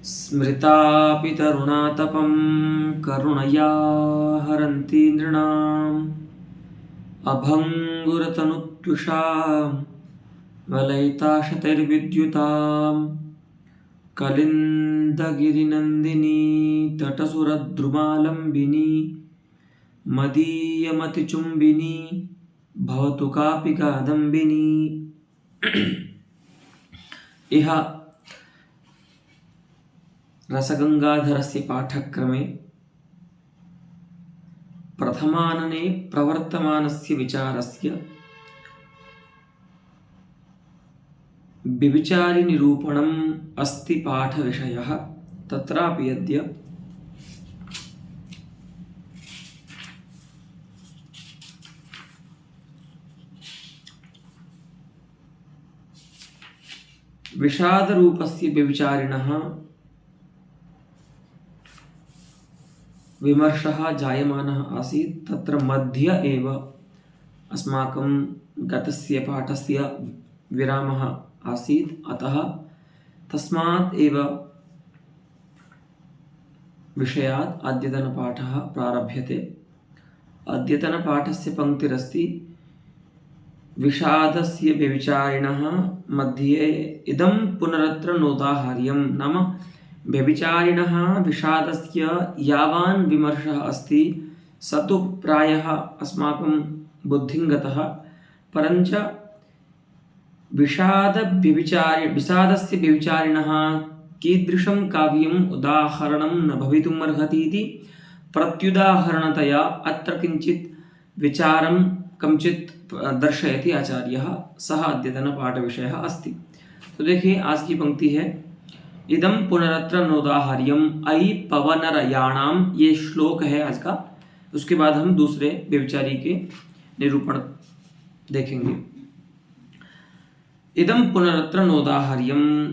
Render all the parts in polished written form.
स्मृतापि तरुणातपं करुणया हरन्ति नृणाम् अभङ्गुरतनुत्युषां वलयिताशतैर्विद्युतां कलिन्दगिरिनन्दिनी तटसुरद्रुमालम्बिनी मदीयमतिचुम्बिनी भवतु कापि कादम्बिनी। इह रसगंगाधरस्य पाठक्रमे प्रथमानने प्रवर्तमानस्य विचारस्य व्यभिचारिनिरूपणम् अस्ति पाठविषयः। तत्रापि अद्य विषादरूपस्य व्यभिचारिणः विमर्शः जायमानः आसीत्। तत्र मध्ये एव अस्माकं गतस्य पाठस्य विरामः आसीत्। अतः तस्मात् एव विषयात् अद्यतनपाठः प्रारभ्यते। अद्यतनपाठस्य पङ्क्तिरस्ति विषादस्य व्यभिचारिणः मध्ये इदं पुनरत्र नोदाहार्यं। नाम व्यभिचारिणः विषादस्य यावान् विमर्शः अस्ति स तु प्रायः अस्माकं बुद्धिं गतः, परञ्च विषादस्य व्यभिचारिणः कीदृशं काव्यम् उदाहरणं न भवितुमर्हति इति प्रत्युदाहरणतया अत्र किञ्चित् विचारं कञ्चित् दर्शयति आचार्यः। सः अद्यतनपाठविषयः अस्ति। तो देखिए आज की पंक्ति है इदं पुनरत्र नोदाहार्यम अयि पवनरयाणाम, ये श्लोक है आज का। उसके बाद हम दूसरे व्यभिचारी के निरूपण देखेंगे। इदं पुनरत्र नोदाहार्यम,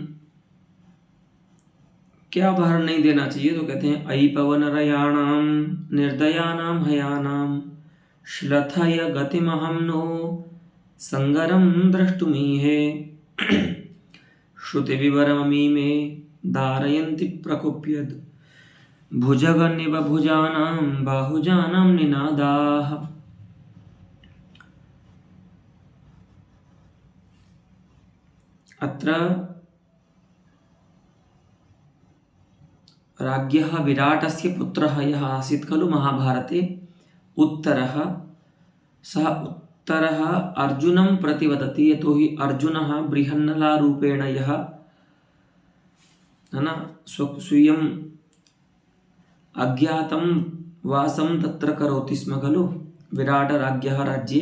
क्या उदाहरण नहीं देना चाहिए, तो कहते हैं अयि पवनरयाणाम निर्दयानाम हयानाम श्लथय गतिमहं नो संगरं द्रष्टुमीहे श्रुतिविवरममीमे धारयन्ति प्रकुप्यद् भुजगन्निव भुजानां बाहुजानां निनादाः। अत्र राज्ञः विराटस्य पुत्रः यः आसीत् खलु महाभारते उत्तरः, सः उत्तरः अर्जुनं प्रति वदति, यतोहि अर्जुनः बृहन्नलारूपेण यः है ना स्वीयम् अज्ञातं वासं तत्र करोति स्म खलु विराटराज्ञः राज्ये।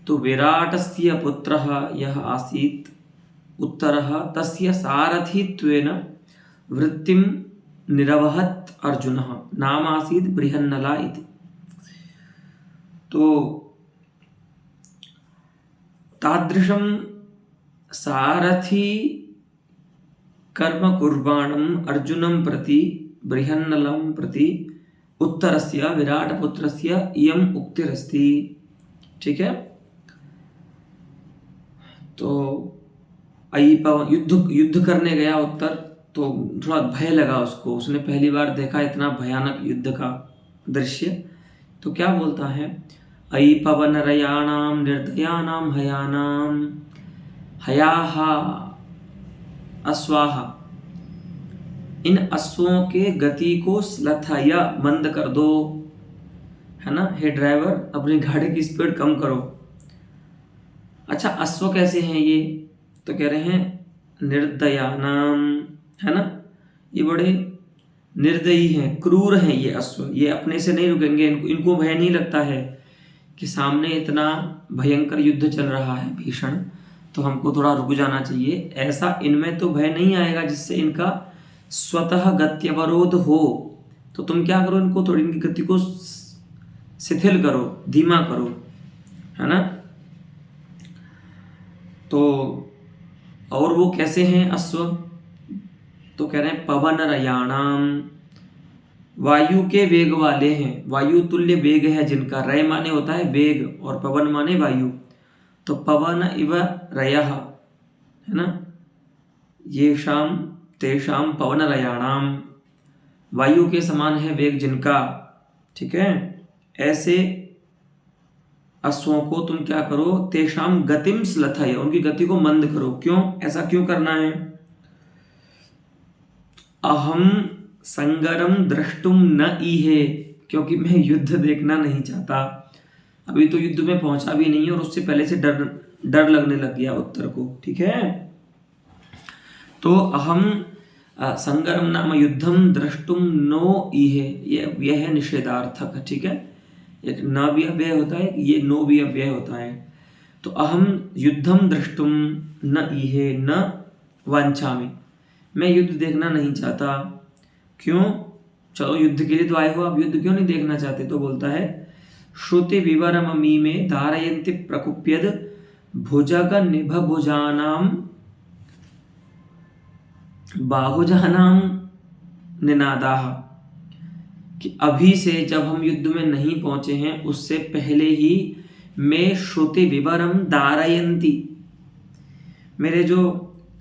तो विराटस्य पुत्रः यः आसीत् उत्तरः, तस्य सारथित्वेन वृत्तिं निरवहत् अर्जुनः। नाम आसीत् बृहन्नला इति। तो तादृशं सारथी कर्म कुर्वाणं अर्जुनं प्रति बृहन्नलं प्रति उत्तरस्य विराटपुत्रस्य इयम् उक्तिरस्ति। ठीक है। तो युद्ध करने गया उत्तर, तो थोड़ा भय लगा उसको। उसने पहली बार देखा इतना भयानक युद्ध का दृश्य। तो क्या बोलता है, अयि पवनरयाणां निर्दयानां हयानां, हयाः अश्वाः, इन अश्वों के गति को स्लथय मंद कर दो, है ना। हे ड्राइवर अपनी गाड़ी की स्पीड कम करो। अच्छा अश्व कैसे हैं ये, तो कह रहे हैं निर्दयानां, है ना, ये बड़े निर्दयी हैं, क्रूर हैं ये अश्व। ये अपने से नहीं रुकेंगे, इनको भय नहीं लगता है कि सामने इतना भयंकर युद्ध चल रहा है भीषण, तो हमको थोड़ा रुक जाना चाहिए। ऐसा इनमें तो भय नहीं आएगा जिससे इनका स्वतः गत्यवरोध हो। तो तुम क्या करो, इनको थोड़ी इनकी गति को शिथिल करो, धीमा करो, है ना। तो और वो कैसे हैं अश्व, तो कह रहे हैं पवनरयाणाम, वायु के वेग वाले हैं, वायु तुल्य वेग है जिनका। रय माने होता है वेग और पवन माने वायु। तो पवन इव रयः, है ना, येषाम तेषाम पवनलयाणाम, वायु के समान है वेग जिनका, ठीक है, ऐसे अश्वों को तुम क्या करो, तेषाम गतिम श्लथय, उनकी गति को मंद करो। क्यों, ऐसा क्यों करना है? अहम संगरम द्रष्टुम न ईहे, क्योंकि मैं युद्ध देखना नहीं चाहता। अभी तो युद्ध में पहुंचा भी नहीं है और उससे पहले से डर लगने लग गया उत्तर को, ठीक है। तो अहम संगरम नाम युद्धम द्रष्टुम नो ईहे, यह है निषेधार्थक, ठीक है। एक न भी अव्यय होता है, ये नो भी अव्यय होता है। तो अहम युद्धम द्रष्टुम न ईहे न वांछामि, मैं युद्ध देखना नहीं चाहता। क्यों? चलो युद्ध के लिए तो आए हो, आप युद्ध क्यों नहीं देखना चाहते? तो बोलता है श्रुति विवरममी में धारयन्ति प्रकुप्यद भुजग निभ भुजानाम बाहुजानाम निनादाः, कि अभी से जब हम युद्ध में नहीं पहुंचे हैं उससे पहले ही मैं श्रुति विवरम धारयन्ति, मेरे जो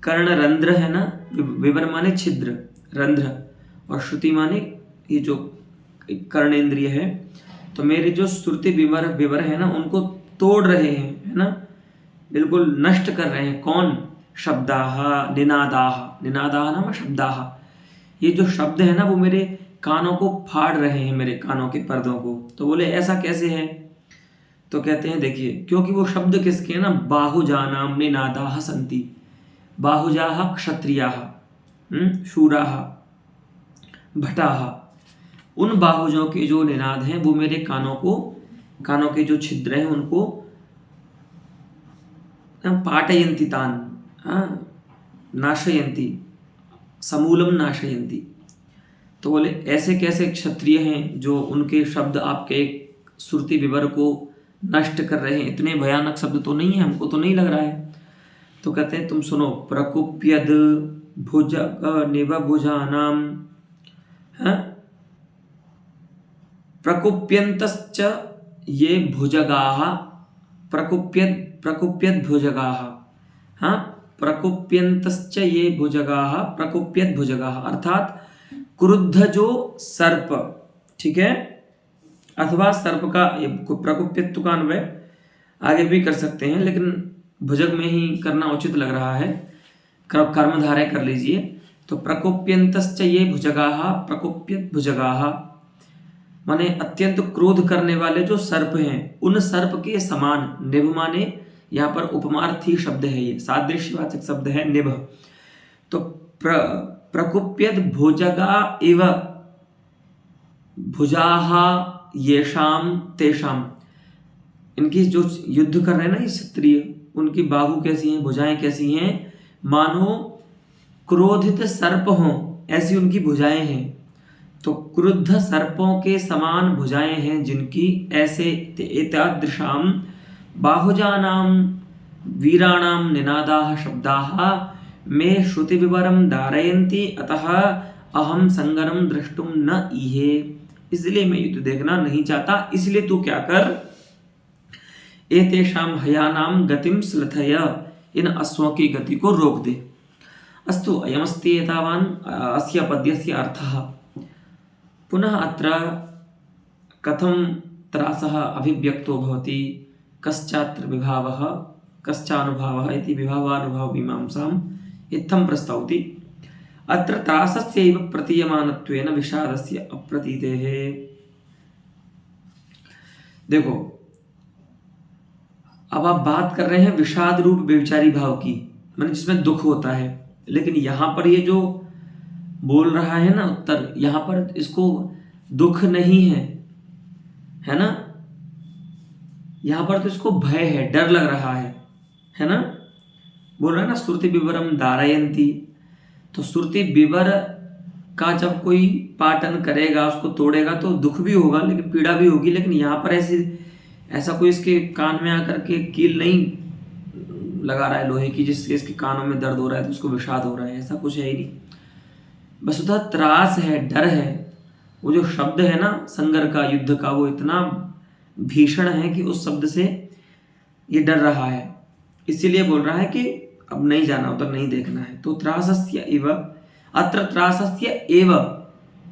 कर्ण रंध्र है ना, विवर माने छिद्र, रंध्र, और श्रुति माने ये जो कर्णेंद्रिय है, तो मेरे जो श्रुति विवर है ना उनको तोड़ रहे हैं, है ना, बिल्कुल नष्ट कर रहे हैं। कौन? शब्दाः निनादाः, निनादाः नाम शब्दाः, ये जो शब्द है ना वो मेरे कानों को फाड़ रहे हैं, मेरे कानों के पर्दों को। तो बोले ऐसा कैसे है? तो कहते हैं देखिए, क्योंकि वो शब्द किसके हैं ना, बाहुजानाम निनादाः सन्ति, बाहुजाः क्षत्रियाः, शूराः भटाः, उन बाहुजों के जो निनाद हैं वो मेरे कानों के जो छिद्र हैं उनको पाटयन्ति तान, नाशयन्ति, समूलम नाशयन्ति। तो बोले ऐसे कैसे क्षत्रिय हैं जो उनके शब्द आपके श्रुति विवर को नष्ट कर रहे हैं? इतने भयानक शब्द तो नहीं है, हमको तो नहीं लग रहा है। तो कहते हैं तुम सुनो, प्रकुप्यद भुज निभ भुजानाम, प्रकुप्यन्तश्च ये भुजगाः, प्रकुप्यद भुजगाः, प्रकुप्यन्तश्च ये भुजगाः प्रकुप्यद भुजगाः, अर्थात क्रुद्ध जो सर्प, ठीक है, अथवा सर्प का प्रकुप्यत्व का अन्वय आगे भी कर सकते हैं, लेकिन भुजग में ही करना उचित लग रहा है, कर्मधारय कर लीजिए। तो प्रकुप्यन्तश्च ये भुजगाः प्रकुप्यद भुजगाः, माने अत्यंत क्रोध करने वाले जो सर्प हैं उन सर्प के समान, निभ माने यहाँ पर उपमार्थी शब्द है, ये सादृश्यवाचक शब्द है निभ। तो प्रकुप्यद भुजगा इव भुजाः येषाम तेषाम, इनकी जो युद्ध कर रहे हैं ना ये क्षत्रिय, उनकी बाहु कैसी हैं, भुजाएं कैसी हैं, मानो क्रोधित सर्प हों ऐसी उनकी भुजाएं हैं। तो क्रुद्ध सर्पों के समान भुजाएं हैं जिनकी, ऐसे एतादृशाम बाहुजानाम वीराणाम निनादाः शब्दाः मे श्रुति विवरम धारयन्ति अतः अहम संगरम द्रष्टुम न ईहे, इसलिए मैं युद्ध देखना नहीं चाहता। इसलिए तू क्या कर, एतेषाम हयानाम गतिम श्लथय, इन अश्वों की गति को रोक दे। अस्तु अयमस्ति एतावान् अस्य पद्यस्य अर्थः। पुनः अत्र कथं त्रासः अभिव्यक्तो भवति, कश्चात्र विभावः कश्चानुभावः इति विभावानुभाव मीमांसाम् इत्थं प्रस्तौति। अत्र त्रासस्यैव प्रतीयमानत्वेन विषादस्य अप्रतीतेः। देखो अब आप बात कर रहे हैं विषाद रूप व्यभिचारी भाव की, माने जिसमें दुख होता है, लेकिन यहाँ पर ये जो बोल रहा है ना उत्तर, यहाँ पर इसको दुख नहीं है ना, यहाँ पर तो इसको भय है, डर लग रहा है ना। बोल रहा है ना श्रुति विवरम धारयन्ति, तो श्रुति विवर का जब कोई पाटन करेगा, उसको तोड़ेगा तो दुख भी होगा, लेकिन पीड़ा भी होगी। लेकिन यहाँ पर ऐसा कोई इसके कान में आकर के कील नहीं लगा रहा है लोहे की, जिससे इसके कानों में दर्द हो रहा है तो उसको विषाद हो रहा है, ऐसा कुछ है ही नहीं। वस्तुतः त्रास है, डर है। वो जो शब्द है ना संगर का, युद्ध का, वो इतना भीषण है कि उस शब्द से ये डर रहा है, इसीलिए बोल रहा है कि अब नहीं जाना, उधर नहीं देखना है। तो त्रासस्य इव, अत्र त्रासस्य एव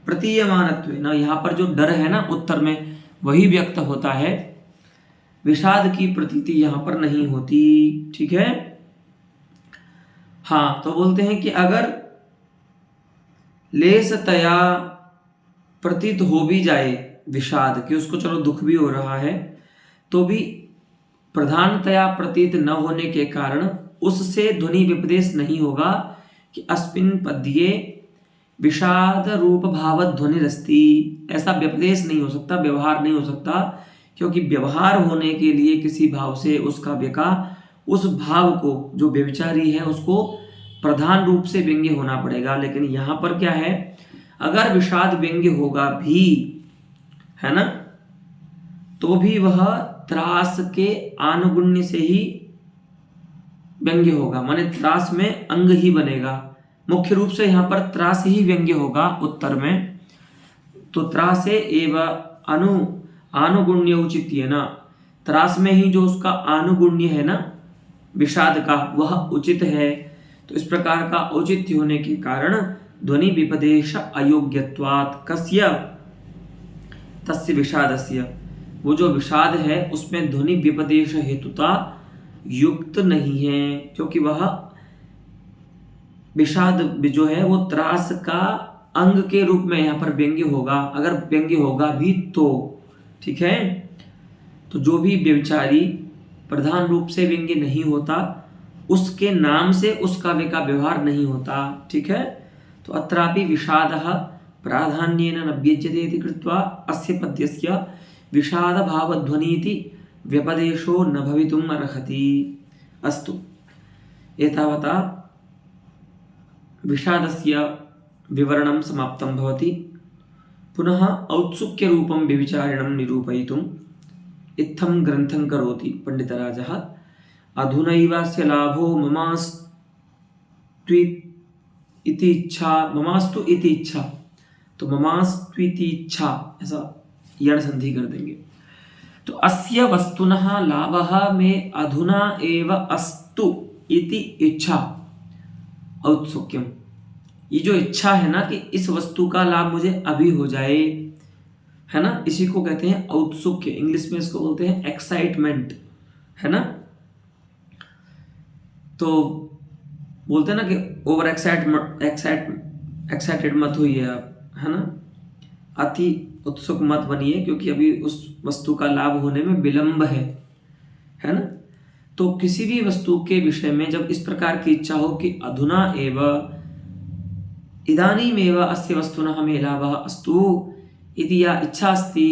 प्रतीयमानत्वेन, यहाँ पर जो डर है ना उत्तर में वही व्यक्त होता है, विषाद की प्रतीति यहाँ पर नहीं होती। ठीक है। हाँ, तो बोलते हैं कि अगर लेसतया प्रतीत हो भी जाए विषाद, कि उसको चलो दुख भी हो रहा है, तो भी प्रधानतया प्रतीत न होने के कारण उससे ध्वनि विपदेश नहीं होगा कि अस्मिन् पद्ये विषाद रूप भाव ध्वनि रस्ती, ऐसा व्यपदेश नहीं हो सकता, व्यवहार नहीं हो सकता, क्योंकि व्यवहार होने के लिए किसी भाव से उस काव्य का, उस भाव को, जो व्यभिचारी है उसको प्रधान रूप से व्यंग्य होना पड़ेगा। लेकिन यहाँ पर क्या है, अगर विषाद व्यंग्य होगा भी, है ना, तो भी वह त्रास के आनुगुण्य से ही व्यंग्य होगा, माने त्रास में अंग ही बनेगा। मुख्य रूप से यहाँ पर त्रास ही व्यंग्य होगा उत्तर में, तो त्रासे एवं आनुगुण्य उचित है ना, त्रास में ही जो उसका आनुगुण्य है ना विषाद का, वह उचित है। तो इस प्रकार का औचित्य होने के कारण ध्वनि विपदेश अयोग्यत्वात् कस्य तस्य विषादस्य, वो जो विषाद है उसमें ध्वनि विपदेश हेतुता युक्त नहीं है, क्योंकि वह विषाद जो है वो त्रास का अंग के रूप में यहाँ पर व्यंग्य होगा, अगर व्यंग्य होगा भी तो। ठीक है। तो जो भी व्यभिचारी प्रधान रूप से व्यंग्य नहीं होता, उसके नाम से उस काव्य का व्यवहार नहीं होता। ठीक है। तो अत्रापि विषादः प्राधान्येन न व्यज्यते इति कृत्वा अस्य पद्यस्य विषाद भाव ध्वनीति व्यपदेशो न भवितुम् अर्हति। अस्तु, एतावता विषादस्य विवरणं समाप्तं भवति। पुनः औत्सुक्यरूपं व्यभिचारिणं निरूपयितुम् इत्थं ग्रन्थं करोति पंडितराजः। अधुनैवास्य लाभो ममास्तु इति इच्छा, तो ममास्त्विति इच्छा, ऐसा यण संधि कर देंगे। तो अस्य वस्तुनः लाभः में अधुना एव अस्तु इति इच्छा औत्सुक्यम, ये जो इच्छा है ना कि इस वस्तु का लाभ मुझे अभी हो जाए, है ना, इसी को कहते हैं औत्सुक्य। इंग्लिश में इसको बोलते हैं एक्साइटमेंट, है ना। तो बोलते हैं ना कि ओवर एक्साइटेड मत होइए आप, है ना, अति उत्सुक मत बनिए, क्योंकि अभी उस वस्तु का लाभ होने में विलंब है ना। तो किसी भी वस्तु के विषय में जब इस प्रकार की इच्छा हो कि अधुना एव इदानीमेव अस्य वस्तुनः मे लाभः अस्तु इति या इच्छा अस्ति,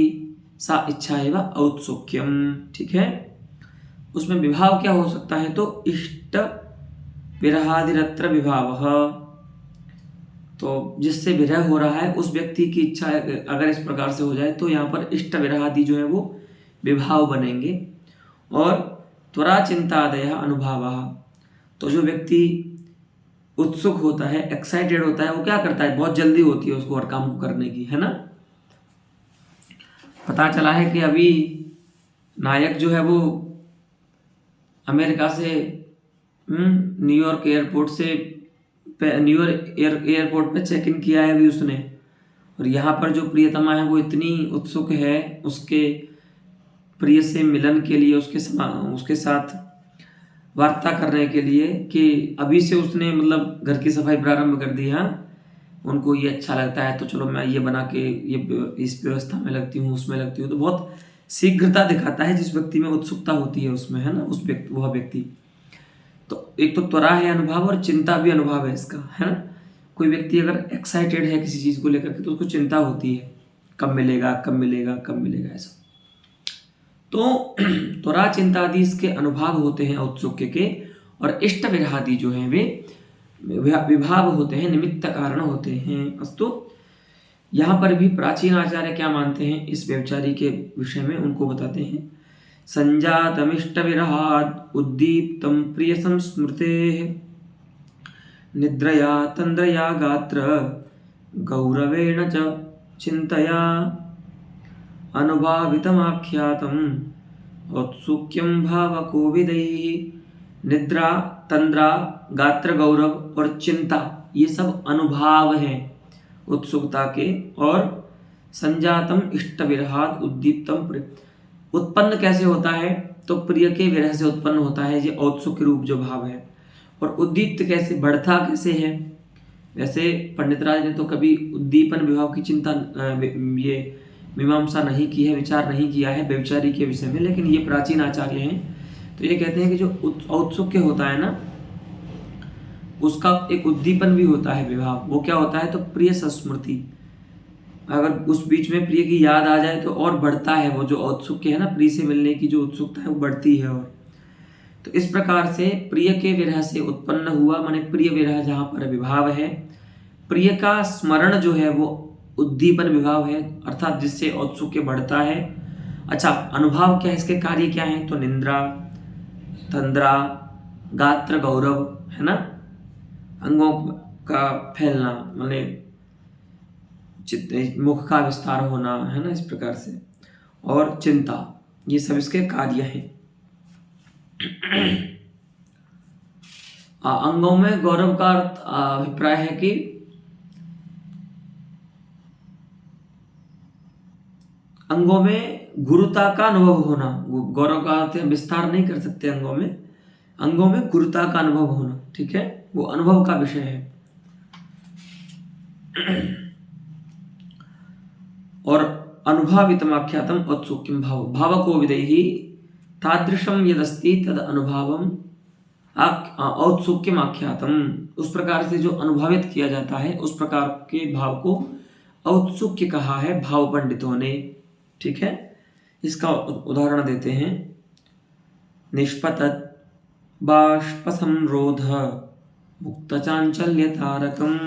सा इच्छा एव औत्सुक्यम। ठीक है। उसमें विभाव क्या हो सकता है, तो इष्ट विरहादिरत्र विभावः, तो जिससे विरह हो रहा है उस व्यक्ति की इच्छा अगर इस प्रकार से हो जाए तो यहाँ पर इष्ट विरहादि जो है वो विभाव बनेंगे। और त्वरा चिंतादय अनुभावः, तो जो व्यक्ति उत्सुक होता है, एक्साइटेड होता है, वो क्या करता है, बहुत जल्दी होती है उसको हर काम को करने की, है ना। पता चला है कि अभी नायक जो है वो अमेरिका से न्यूयॉर्क एयरपोर्ट पे चेक इन किया है अभी उसने, और यहाँ पर जो प्रियतमा है वो इतनी उत्सुक है उसके प्रिय से मिलन के लिए, उसके साथ वार्ता करने के लिए, कि अभी से उसने मतलब घर की सफाई प्रारंभ कर दी। हाँ, उनको ये अच्छा लगता है तो चलो मैं ये बना के ये इस व्यवस्था में लगती हूँ, उसमें लगती हूँ, तो बहुत शीघ्रता दिखाता है जिस व्यक्ति में उत्सुकता होती है उसमें, है ना, वह व्यक्ति। तो एक तो त्वरा है अनुभव, और चिंता भी अनुभव है इसका, है ना। कोई व्यक्ति अगर एक्साइटेड है किसी चीज़ को लेकर के तो उसको चिंता होती है, कब मिलेगा कब मिलेगा कब मिलेगा, ऐसा। तो त्वरा चिंता आदि इसके अनुभव होते हैं औत्सुक्य के, और इष्ट विरहादि जो हैं वे विभाव होते हैं, निमित्त कारण होते हैं। अस्तु, यहाँ पर भी प्राचीन आचार्य क्या मानते हैं इस व्यभिचारी के विषय में, उनको बताते हैं। संजातमिष्ट विरहाद उद्दीप्तं प्रिय संस्मृतेः निद्रया तंद्रया गात्र गौरवेण च चिंतया अनुभावितमाख्यातम् औत्सुक्यं भावकोविदैः। निद्रा, तंद्रा, गात्र गौरव और चिंता, ये सब अनुभाव हैं उत्सुकता के। और संजातम इष्ट विरहात उद्दीप्तम उत्पन्न कैसे होता है, तो प्रिय के विरह से उत्पन्न होता है ये औत्सुक्य रूप जो भाव है। और उद्दीप्त कैसे, बढ़ता कैसे है, वैसे पंडित राज ने तो कभी उद्दीपन विभाव की चिंता ये मीमांसा नहीं की है, विचार नहीं किया है व्यभिचारी के विषय में, लेकिन ये प्राचीन आचार्य हैं तो ये कहते हैं कि जो औत्सुक्य होता है ना उसका एक उद्दीपन भी होता है विभाव। वो क्या होता है, तो प्रिय संस्मृति, अगर उस बीच में प्रिय की याद आ जाए तो और बढ़ता है वो जो औत्सुक्य है ना, प्रिय से मिलने की जो उत्सुकता है वो बढ़ती है। और तो इस प्रकार से प्रिय के विरह से उत्पन्न हुआ, माने प्रिय विरह जहाँ पर विभाव है, प्रिय का स्मरण जो है वो उद्दीपन विभाव है, अर्थात जिससे औत्सुक्य बढ़ता है। अच्छा, अनुभाव क्या है, इसके कार्य क्या है, तो निंद्रा, तंद्रा, गात्र गौरव है ना, अंगों का फैलना, माने मुख का विस्तार होना है ना, इस प्रकार से, और चिंता, ये सब इसके कार्य हैं। अंगों में गौरव का अभिप्राय है कि अंगों में गुरुता का अनुभव होना। गौरव का अर्थ विस्तार नहीं कर सकते अंगों में गुरुता का अनुभव होना, ठीक है, वो अनुभव का विषय है। और अनुभवितमाख्यातम औत्सुक्यम भाव भावको विदेहि तादृशम यदस्ति तद अनुभावम औत्सुक्यम आख्यातम, उस प्रकार से जो अनुभवित किया जाता है उस प्रकार के भाव को औत्सुक्य कहा है भाव पंडितों ने, ठीक है। इसका उदाहरण देते हैं, निष्पतत बाष्प संरोध मुक्त चांचल्य तारकम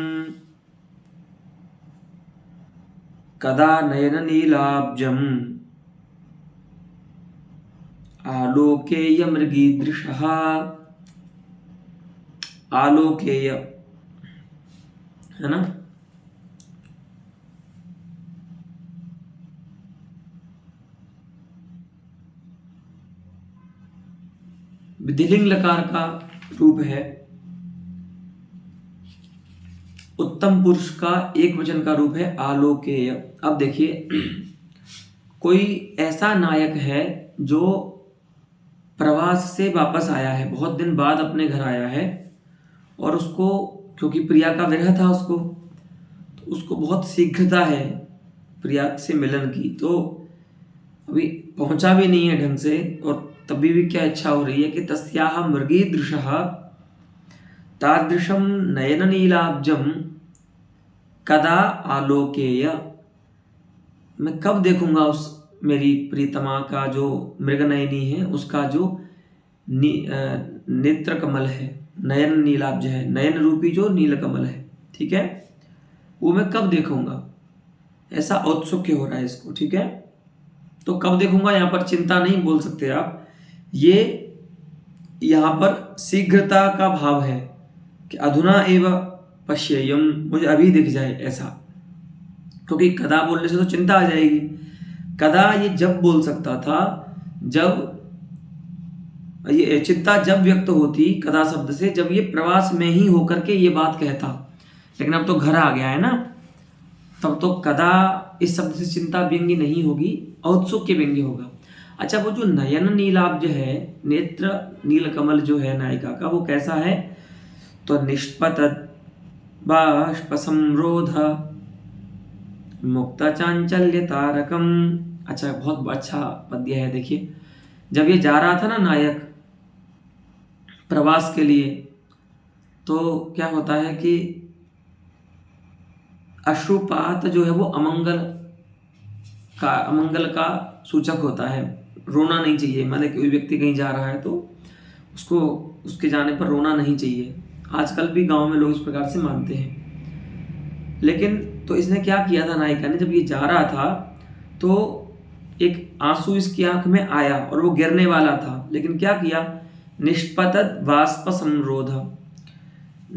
कदा नयन नीलाब्जम आलोकेय मृगीदृशः, आलोकेय है ना, विधिलिंग लकार का रूप है, उत्तम पुरुष का एक वचन का रूप है आलोकेय। अब देखिए, कोई ऐसा नायक है जो प्रवास से वापस आया है, बहुत दिन बाद अपने घर आया है, और उसको क्योंकि प्रिया का विरह था उसको, तो उसको बहुत शीघ्रता है प्रिया से मिलन की, तो अभी पहुंचा भी नहीं है ढंग से, और तभी भी क्या इच्छा हो रही है कि तस्याह मृगीदृशः तादृशम नयन नीलाब्जम कदा आलोकेय, मैं कब देखूंगा उस मेरी प्रीतमा का जो मृगनयनी है, उसका जो नेत्र कमल है, नयन नीलाब्ज है, नयन रूपी जो नील कमल है, ठीक है, वो मैं कब देखूंगा, ऐसा औत्सुक्य हो रहा है इसको, ठीक है। तो कब देखूंगा, यहाँ पर चिंता नहीं बोल सकते आप, ये यहाँ पर शीघ्रता का भाव है कि अधुना एव पश्येयम, मुझे अभी दिख जाए ऐसा, क्योंकि कदा बोलने से तो चिंता आ जाएगी। कदा ये जब बोल सकता था, जब ये चिंता जब व्यक्त होती कदा शब्द से, जब ये प्रवास में ही होकर के ये बात कहता, लेकिन अब तो घर आ गया है ना, तब तो कदा इस शब्द से चिंता व्यंग्य नहीं होगी, औत्सुक्य व्यंग्य होगा। अच्छा, वो जो नयन नीलाब्ज है, नेत्र नील कमल जो है नायिका का, वो कैसा है, तो निष्पतत बाष्प संरोध मुक्त चांचल्य तारकम। अच्छा, बहुत अच्छा पद्य है, देखिए, जब ये जा रहा था ना नायक प्रवास के लिए, तो क्या होता है कि अश्रुपात जो है वो अमंगल का सूचक होता है, रोना नहीं चाहिए, माने कोई व्यक्ति कहीं जा रहा है तो उसको उसके जाने पर रोना नहीं चाहिए, आजकल भी गांव में लोग इस प्रकार से मानते हैं। लेकिन तो इसने क्या किया था नायिका ने, जब ये जा रहा था तो एक आंसू इसकी आंख में आया और वो गिरने वाला था, लेकिन क्या किया, निष्पतत बाष्प संरोध,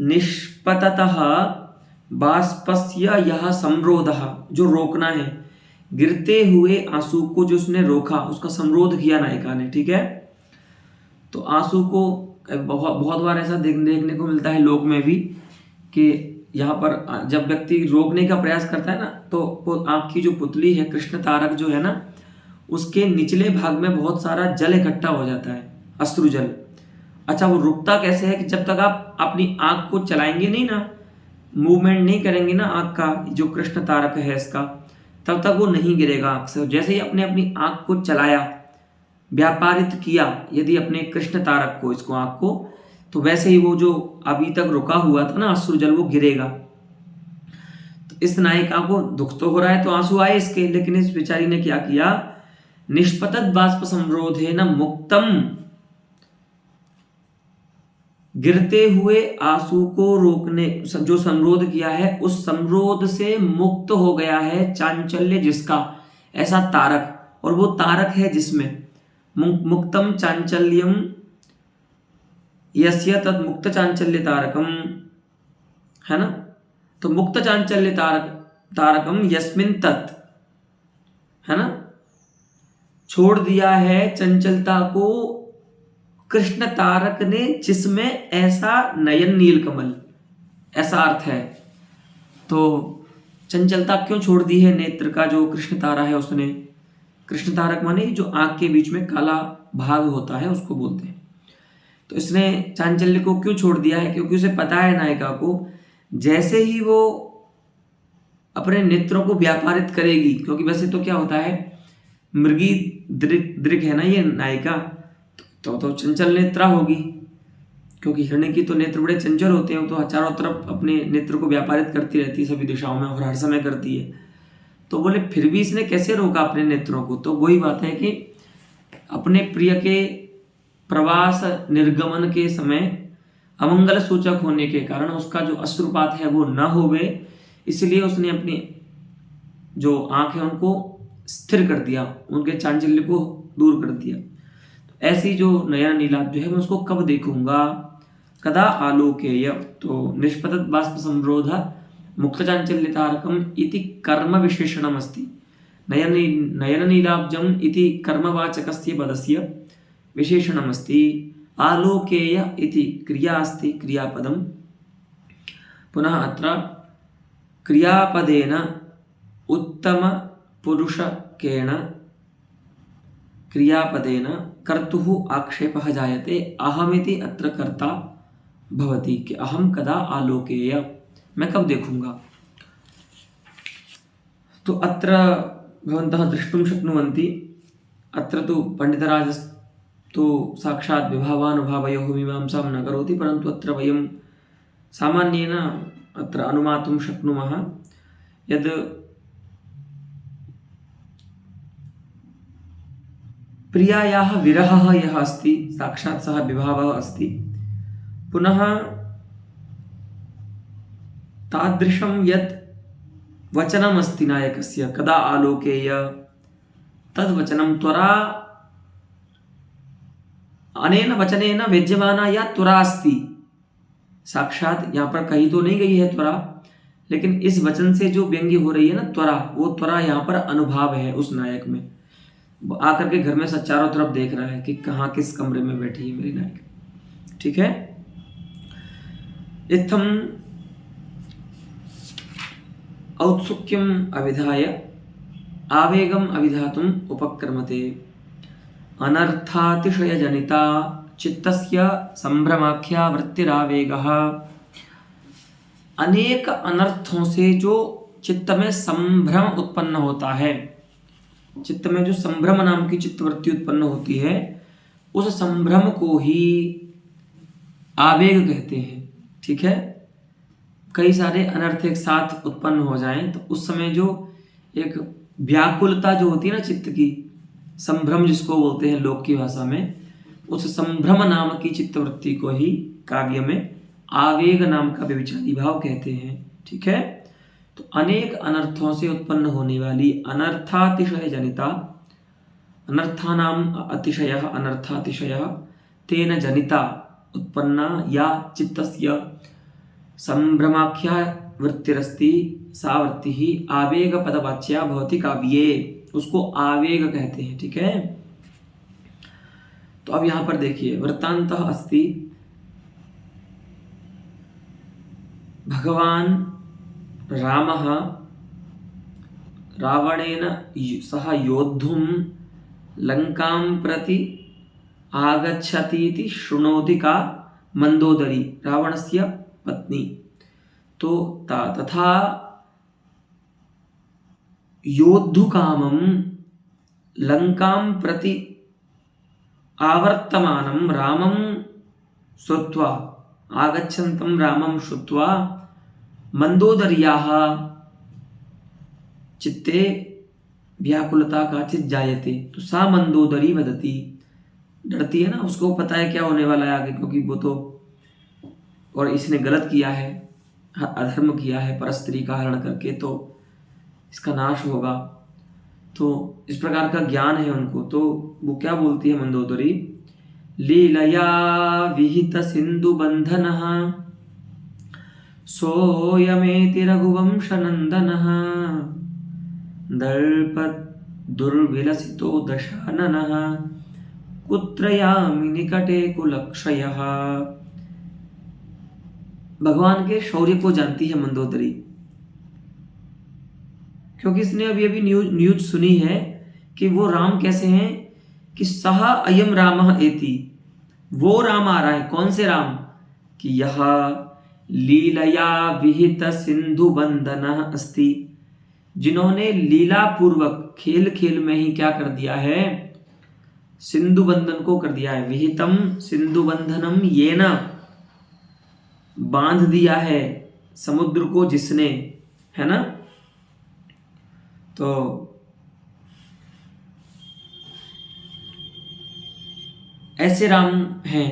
निष्पततः बाष्पस्य यह संरोधः, जो रोकना है, गिरते हुए आंसू को जो उसने रोका, उसका संरोध किया नायिका ने, ठीक है। तो आंसू को बहुत बार ऐसा देखने को मिलता है लोक में भी कि यहाँ पर जब व्यक्ति रोकने का प्रयास करता है ना, तो वो आँख की जो पुतली है, कृष्ण तारक जो है ना, उसके निचले भाग में बहुत सारा जल इकट्ठा हो जाता है, अश्रु जल। अच्छा, वो रुकता कैसे है कि जब तक आप अपनी आँख को चलाएंगे नहीं ना, मूवमेंट नहीं करेंगे ना आँख का, जो कृष्ण तारक है इसका, तब तक वो नहीं गिरेगा आँख से। जैसे ही अपने अपनी आँख को चलाया, व्यापारित किया यदि अपने कृष्ण तारक को, इसको आँख को, तो वैसे ही वो जो अभी तक रुका हुआ था ना अश्रु जल, वो गिरेगा। तो इस नायिका को दुख तो हो रहा है, तो आंसू आए इसके, लेकिन इस बेचारी ने क्या किया, निष्पतत बाष्प संरोधे न मुक्तम, गिरते हुए आंसू को रोकने जो संरोध किया है, उस संरोध से मुक्त हो गया है चांचल्य जिसका, ऐसा तारक। और वो तारक है जिसमें मुक्तम चांचल्यम यस्य तद मुक्त चांचल्य तारकम, है ना। तो मुक्त चांचल्य तारकम यस्मिन तत्, है ना, छोड़ दिया है चंचलता को कृष्ण तारक ने जिसमें, ऐसा नयन नील कमल, ऐसा अर्थ है। तो चंचलता क्यों छोड़ दी है नेत्र का जो कृष्ण तारा है उसने, कृष्ण तारक माने जो आंख के बीच में काला भाग होता है उसको बोलते हैं। तो इसने चांचल्य को क्यों छोड़ दिया है, क्योंकि उसे पता है नायिका को, जैसे ही वो अपने नेत्रों को व्यापारित करेगी, क्योंकि वैसे तो क्या होता है, मृगी दृक है ना ये नायिका, तो चंचल नेत्रा होगी, क्योंकि हिरण्य की तो नेत्र बड़े चंचल होते हैं, तो चारों तरफ अपने नेत्र को व्यापारित करती रहती है सभी दिशाओं में, और हर समय करती है। तो बोले फिर भी इसने कैसे रोका अपने नेत्रों को, तो वही बात है कि अपने प्रिय के प्रवास निर्गमन के समय अमंगल सूचक होने के कारण उसका जो अश्रुपात है वो न होवे, इसलिए उसने अपनी जो आंख है उनको स्थिर कर दिया, उनके चांचल्य को दूर कर दिया। तो ऐसी जो नयन नीलाभ जो है मैं उसको कब देखूंगा, कदा आलोकेय। तो निष्पतत बाष्प संरोध मुक्त चांचल्य तारकम इति कर्म विशेषणम अस्ति, नयन नीलाब्जम इति कर्मवाचकस्य पदस्य विशेषणम अस्ति, आलोकेय इति क्रिया अस्ति क्रियापदम। पुनः अत्र क्रियापदेन उत्तम पुरुषकेण क्रियापदेन कर्तुः आक्षेपः जायते, अहमिति अत्र कर्ता भवति, कि अहम कदा आलोकेय, मैं कब देखूंगा। तो अत्र भवन्तः द्रष्टुं शक्नुवन्ति, अत्र तु पंडितराज तो साक्षात् विभावानुभावयोः मीमांसां न करोति, परन्तु अत्र वयं सामान्येन अत्र अनुमातुं शक्नुमः यद् प्रियायाः विरहः यः अस्ति, साक्षात् सः विभावः अस्ति। पुनः तादृशं यत् वचनमस्ति नायकस्य, कदा आलोकेय, तद्वचनं त्वरा, अनेन वचनेन व्यज्यमाना या त्वरा अस्ति, साक्षात यहाँ पर कही तो नहीं गई है त्वरा, लेकिन इस वचन से जो व्यंग्य हो रही है ना त्वरा, वो त्वरा यहाँ पर अनुभाव है उस नायक में। आकर के घर में सब चारों तरफ देख रहा है कि कहाँ किस कमरे में बैठी है मेरी नायक, ठीक है। इत्थम औत्सुक्यम अविधाय आवेगम अविधातुम उपक्रमते, अनर्थातिशय जनिता चित्तस्य संभ्रमाख्या वृत्तिरावेगः। अनेक अनर्थों से जो चित्त में संभ्रम उत्पन्न होता है, चित्त में जो संभ्रम नाम की चित्तवृत्ति उत्पन्न होती है, उस संभ्रम को ही आवेग कहते हैं, ठीक है। कई सारे अनर्थ एक साथ उत्पन्न हो जाएं तो उस समय जो एक व्याकुलता जो होती है ना चित्त की, संभ्रम जिसको बोलते हैं लोक की भाषा में, उस संभ्रम नाम की चित्तवृत्ति को ही काव्य में आवेग नाम का व्यभिचारी भाव कहते हैं, ठीक है। तो अनेक अनर्थों से उत्पन्न होने वाली अनर्थातिशय जनिता, अनर्थानाम अतिशयः अनर्थातिशयः, तेन जनिता उत्पन्ना या चित्तस्य संभ्रमाख्या वृत्तिरस्ति, सा वृत्ति ही आवेग पदवाच्या भवति काव्ये, उसको आवेग कहते हैं, ठीक है। तो अब यहां पर देखिए वृत्तांतः अस्ति भगवान् रामः रावणेन सह योद्धुं लंकां प्रति आगच्छतीति शृणोति का मंदोदरी रावणस्य पत्नी। तो तथा योद्धुकामं लंकां प्रति आवर्तमानं रामं श्रुत्वा आगच्छन्तं रामं श्रुत्वा मंदोदर्याः चित्ते व्याकुलता काचित् जायते। तो सा मंदोदरी वदती, डरती है ना, उसको पता है क्या होने वाला है आगे, क्योंकि वो तो, और इसने गलत किया है, अधर्म किया है परस्त्री का हरण करके, तो इसका नाश होगा। तो इस प्रकार का ज्ञान है उनको। तो वो क्या बोलती है मंदोदरी, लीलया विहित सिंधु बंधनः सोऽयमेति रघुवंश नंदनः दर्पत् दुर्विलसितो दशाननः कुत्र यामि निकटे कुलक्षयः। भगवान के शौर्य को जानती है मंदोदरी, क्योंकि इसने अभी अभी न्यूज सुनी है कि वो राम कैसे हैं, कि सह अयम रामः एति, वो राम आ रहा है। कौन से राम, कि यह लीलया विहित सिंधु बंधनः अस्ति, जिन्होंने लीला पूर्वक खेल खेल में ही क्या कर दिया है, सिंधु बंधन को कर दिया है। विहितम सिंधु बंधनम येन, बांध दिया है समुद्र को जिसने, है ना। तो ऐसे राम हैं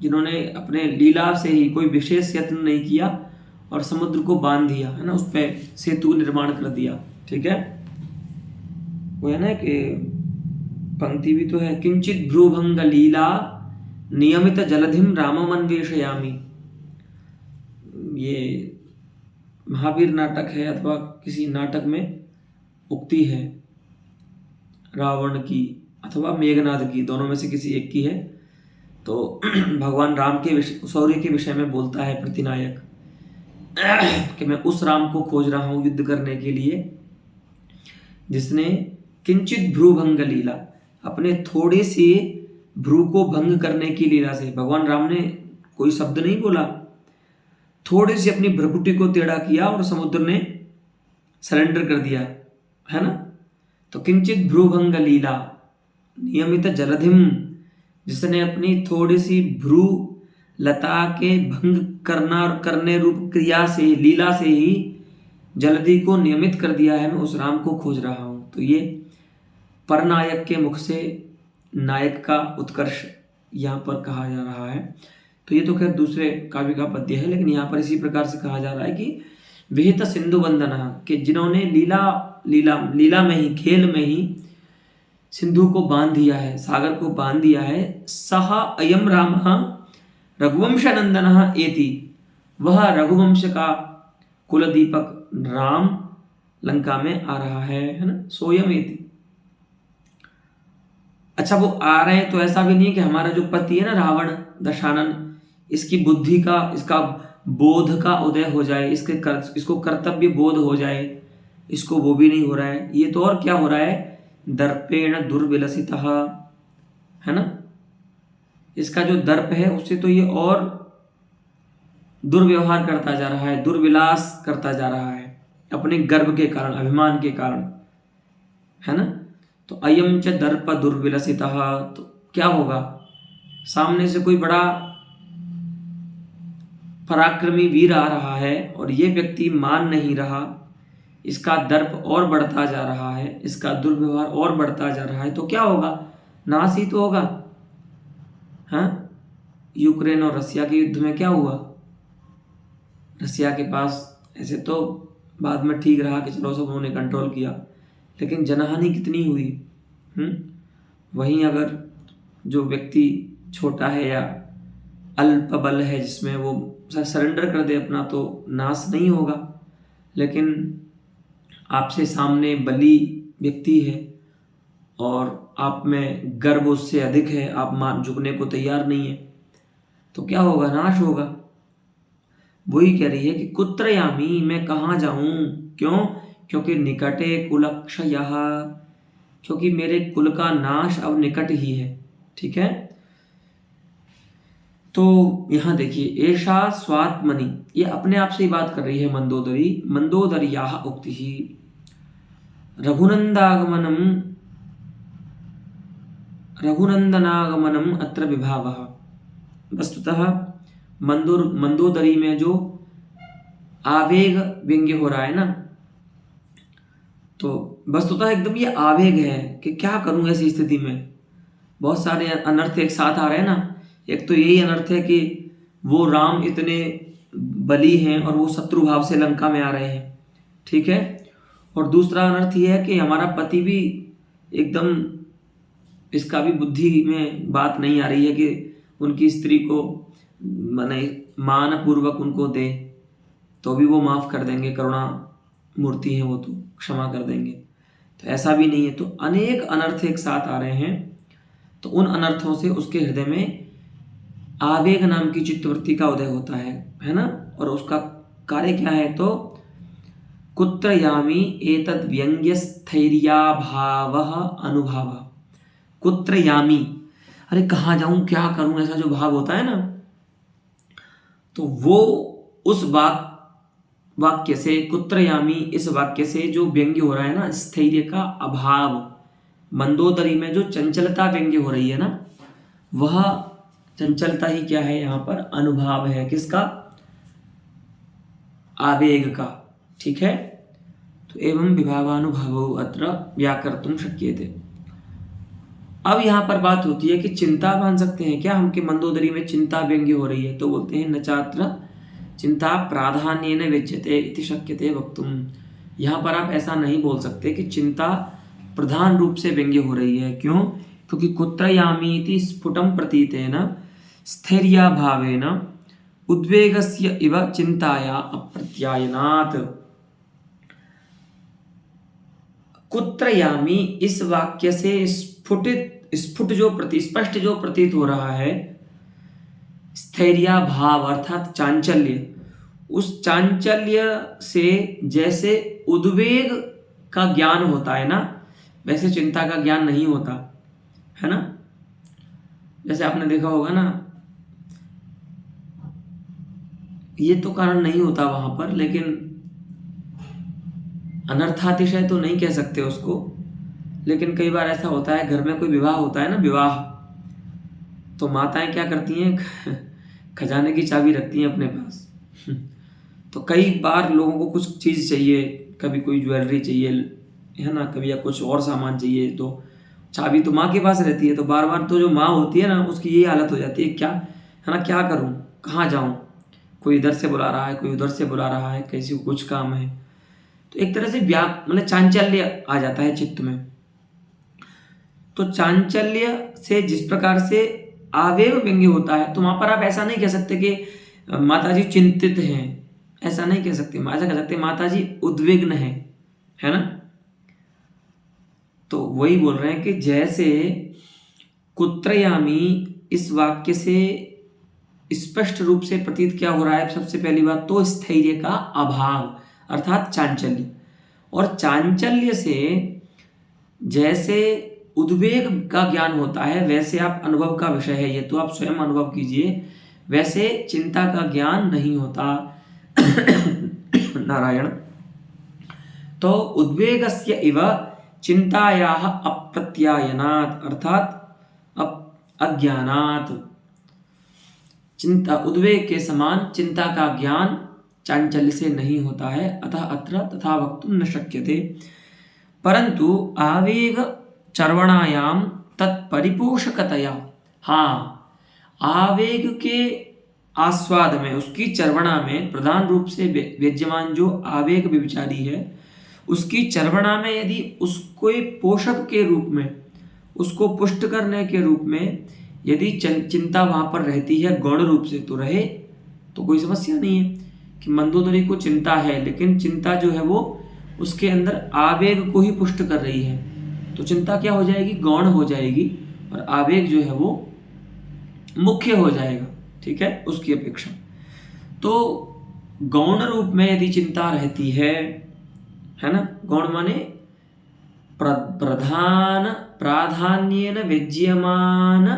जिन्होंने अपने लीला से ही कोई विशेष यत्न नहीं किया और समुद्र को बांध दिया, है ना, उस पर सेतु निर्माण कर दिया। ठीक है, वो है ना कि पंक्ति भी तो है, किंचित भ्रूभंग लीला नियमित जलधिम रामम अन्वेषयामि। ये महावीर नाटक है अथवा किसी नाटक में उक्ति है रावण की अथवा मेघनाद की, दोनों में से किसी एक की है। तो भगवान राम के शौर्य के विषय में बोलता है प्रतिनायक कि मैं उस राम को खोज रहा हूं युद्ध करने के लिए जिसने किंचित भ्रूभंग लीला, अपने थोड़े से भ्रू को भंग करने की लीला से, भगवान राम ने कोई शब्द नहीं बोला, थोड़ी सी अपनी भ्रकुटी को टेढ़ा किया और समुद्र ने सरेंडर कर दिया, है ना। तो किंचित भ्रूभंग लीला नियमित जलधिम, जिसने अपनी थोड़ी सी भ्रू लता के भंग करना और करने रूप क्रिया से, लीला से ही जलधि को नियमित कर दिया है, मैं उस राम को खोज रहा हूं। तो ये परनायक के मुख से नायक का उत्कर्ष यहाँ पर कहा जा रहा है। तो ये तो खैर दूसरे काव्य का पद्य है, लेकिन यहाँ पर इसी प्रकार से कहा जा रहा है कि विहित सिंधु बंधना, कि जिन्होंने लीला में ही, खेल में ही सिंधु को बांध दिया है, सागर को बांध दिया है। सह अयम रामः रघुवंश नंदनः एति, वह रघुवंश का कुल दीपक राम लंका में आ रहा है ना, सोयम एति। अच्छा, वो आ रहे हैं तो ऐसा भी नहीं है कि हमारा जो पति है ना रावण दशानन, इसकी बुद्धि का, इसका बोध का उदय हो जाए, इसको कर्तव्य बोध हो जाए, इसको वो भी नहीं हो रहा है। ये तो और क्या हो रहा है, दर्पेण दुर्विलसितः, है ना। इसका जो दर्प है उससे तो ये और दुर्व्यवहार करता जा रहा है, दुर्विलास करता जा रहा है अपने गर्व के कारण, अभिमान के कारण, है ना। तो अयम च दर्प दुर्विलसितः, तो क्या होगा, सामने से कोई बड़ा पराक्रमी वीर आ रहा है और ये व्यक्ति मान नहीं रहा, इसका दर्प और बढ़ता जा रहा है, इसका दुर्व्यवहार और बढ़ता जा रहा है, तो क्या होगा, नाश ही तो होगा। हाँ, यूक्रेन और रसिया के युद्ध में क्या हुआ, रसिया के पास ऐसे तो बाद में ठीक रहा कि चलो सब उन्होंने कंट्रोल किया, लेकिन जनहानि कितनी हुई। वहीं अगर जो व्यक्ति छोटा है या अल्प बल है, जिसमें वो सरेंडर कर दे अपना, तो नाश नहीं होगा। लेकिन आपसे सामने बली व्यक्ति है और आप में गर्व उससे अधिक है, आप मान झुकने को तैयार नहीं है, तो क्या होगा, नाश होगा। वही कह रही है कि कुत्र यामी, मैं कहाँ जाऊं। क्यों? क्योंकि निकटे कुलक्षयः, क्योंकि मेरे कुल का नाश अब निकट ही है। ठीक है, तो यहां देखिए, एषा स्वात्मनि, ये अपने आप से ही बात कर रही है मंदोदरी। मंदोदर्याः उक्तिः रघुनंदागमनम रघुनंदनागमनम अत्र विभावः। वस्तुतः मंदोदरी में जो आवेग व्यंग्य हो रहा है ना, तो वस्तुतः एकदम ये आवेग है कि क्या करूं ऐसी स्थिति में। बहुत सारे अनर्थ एक साथ आ रहे हैं ना। एक तो यही अनर्थ है कि वो राम इतने बली हैं और वो शत्रु भाव से लंका में आ रहे हैं। ठीक है, और दूसरा अनर्थ ये है कि हमारा पति भी एकदम, इसका भी बुद्धि में बात नहीं आ रही है कि उनकी स्त्री को माने मान पूर्वक उनको दे, तो भी वो माफ कर देंगे, करुणा मूर्ति है वो, तो क्षमा कर देंगे। तो ऐसा भी नहीं है। तो अनेक अनर्थ एक साथ आ रहे हैं। तो उन अनर्थों से उसके हृदय में आवेग नाम की चित्तवृत्ति का उदय होता है ना। और उसका कार्य क्या है? तो कुत्र यामी एतद् व्यंग्य स्थैर्याभावः अनुभाव। कुत्र यामी, अरे कहाँ जाऊं, क्या करूं, ऐसा जो भाव होता है ना, तो वो उस वाक्य से, कुत्र यामी, इस वाक्य से जो व्यंग्य हो रहा है ना, स्थैर्य का अभाव, मंदोदरी में जो चंचलता व्यंग्य हो रही है ना, वह चंचलता ही क्या है यहाँ पर? अनुभाव है। किसका? आवेग का। ठीक है, तो एवं विभावानुभावो अत्र व्याकर्तुं शक्यते। अब यहाँ पर बात होती है कि चिंता मान सकते हैं क्या हम, कि मंदोदरी में चिंता व्यंग्य हो रही है? तो बोलते हैं न चात्र चिंता प्राधान्येन विच्यते इति शक्यते वक्तुम। यहाँ पर आप ऐसा नहीं बोल सकते कि चिंता प्रधान रूप से व्यंग्य हो रही है। क्यों? क्योंकि कुत्र यामी इति स्फुटं प्रतीतेन स्थैर्याभावेन उद्वेगस्य इव चिंताया अप्रत्यायनात्। कुत्र यामी इस वाक्य से स्फुट स्पष्ट जो प्रतीत हो रहा है, स्थैर्या भाव अर्थात चांचल्य, उस चांचल्य से जैसे उद्वेग का ज्ञान होता है ना, वैसे चिंता का ज्ञान नहीं होता है ना। जैसे आपने देखा होगा ना, ये तो कारण नहीं होता वहां पर, लेकिन अनर्थातिशय तो नहीं कह सकते उसको, लेकिन कई बार ऐसा होता है, घर में कोई विवाह होता है ना, विवाह, तो माताएं क्या करती हैं खजाने की चाबी रखती हैं अपने पास। तो कई बार लोगों को कुछ चीज़ चाहिए, कभी कोई ज्वेलरी चाहिए है ना, कभी या कुछ और सामान चाहिए, तो चाबी तो माँ के पास रहती है। तो बार बार तो जो माँ होती है ना, उसकी यही हालत हो जाती है, क्या है ना, क्या करूँ, कहाँ जाऊँ, कोई इधर से बुला रहा है, कोई उधर से बुला रहा है, किसी को कुछ काम है। तो एक तरह से मतलब चांचल्य आ जाता है चित्त में। तो चांचल्य से जिस प्रकार से आवेग व्यंग्य होता है, तो वहां पर आप ऐसा नहीं कह सकते कि माताजी चिंतित हैं, ऐसा नहीं कह सकते। ऐसा कह सकते माताजी उद्विग्न है ना। तो वही बोल रहे हैं कि जैसे कुत्रयामी इस वाक्य से स्पष्ट रूप से प्रतीत क्या हो रहा है, सबसे पहली बात तो स्थैर्य का अभाव अर्थात चांचल्य, और चांचल्य से जैसे उद्वेग का ज्ञान होता है, वैसे आप अनुभव का विषय है ये, तो आप स्वयं अनुभव कीजिए, वैसे चिंता का ज्ञान नहीं होता। नारायण। तो उद्वेगस्य इव चिंतायाः अप्रत्यायनात् अर्थात अज्ञानात्, चिंता उद्वेग के समान चिंता का ज्ञान चांचल्य से नहीं होता है। अतः अत्र तथा वक्तुं न शक्यते। परंतु आवेग चर्वणायाम तत्परिपोषकतया, हाँ, आवेग के आस्वाद में, उसकी चर्वणा में प्रधान रूप से विद्यमान जो आवेग विचारी है, उसकी चर्वणा में यदि उसको पोषक के रूप में, उसको पुष्ट करने के रूप में यदि चिंता वहां पर रहती है गौण रूप से, तो रहे, तो कोई समस्या नहीं है कि मंदोदरी को चिंता है, लेकिन चिंता जो है वो उसके अंदर आवेग को ही पुष्ट कर रही है, तो चिंता क्या हो जाएगी, गौण हो जाएगी, और आवेग जो है वो मुख्य हो जाएगा। ठीक है, उसकी अपेक्षा। तो गौण रूप में यदि चिंता रहती है ना, गौण माने प्रधान प्राधान्येन व्यज्यमान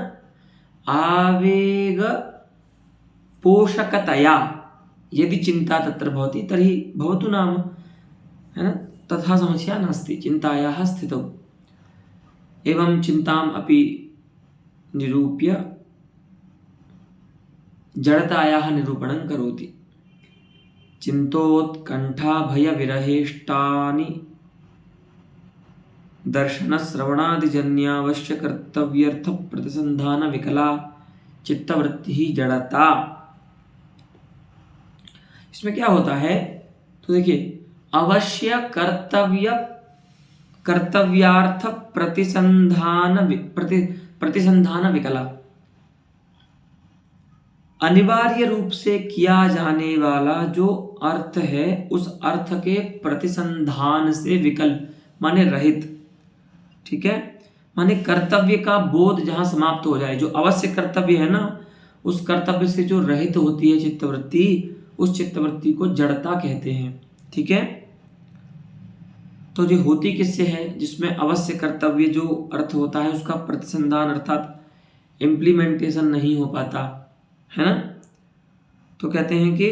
आवेग पोषकतया यदि चिंता तत्र भवति तर्हि भवतु नाम, है ना, तथा समस्या नास्ति चिंतायाः स्थितौ। एवं चिंताम् अपि निरूप्य जड़तायाः निरूपणं करोति। चिंतोत्कंठा भय विरहेष्टानि दर्शन श्रवणादिजन्यावश्य कर्तव्यर्थ प्रतिसंधान विकला चित्तवृत्ति जड़ता। इसमें क्या होता है तो देखिए, अवश्य कर्तव्यार्थ प्रतिसंधान विकला, अनिवार्य रूप से किया जाने वाला जो अर्थ है उस अर्थ के प्रतिसंधान से विकल माने रहित, ठीक है, माने कर्तव्य का बोध जहां समाप्त हो जाए, जो अवश्य कर्तव्य है ना उस कर्तव्य से जो रहित होती है चित्तवृत्ति, उस चित्तवृत्ति को जड़ता कहते हैं, ठीक है। तो जो होती किससे है, जिसमें अवश्य कर्तव्य जो अर्थ होता है उसका प्रतिसंधान अर्थात इम्प्लीमेंटेशन नहीं हो पाता है ना, तो कहते हैं कि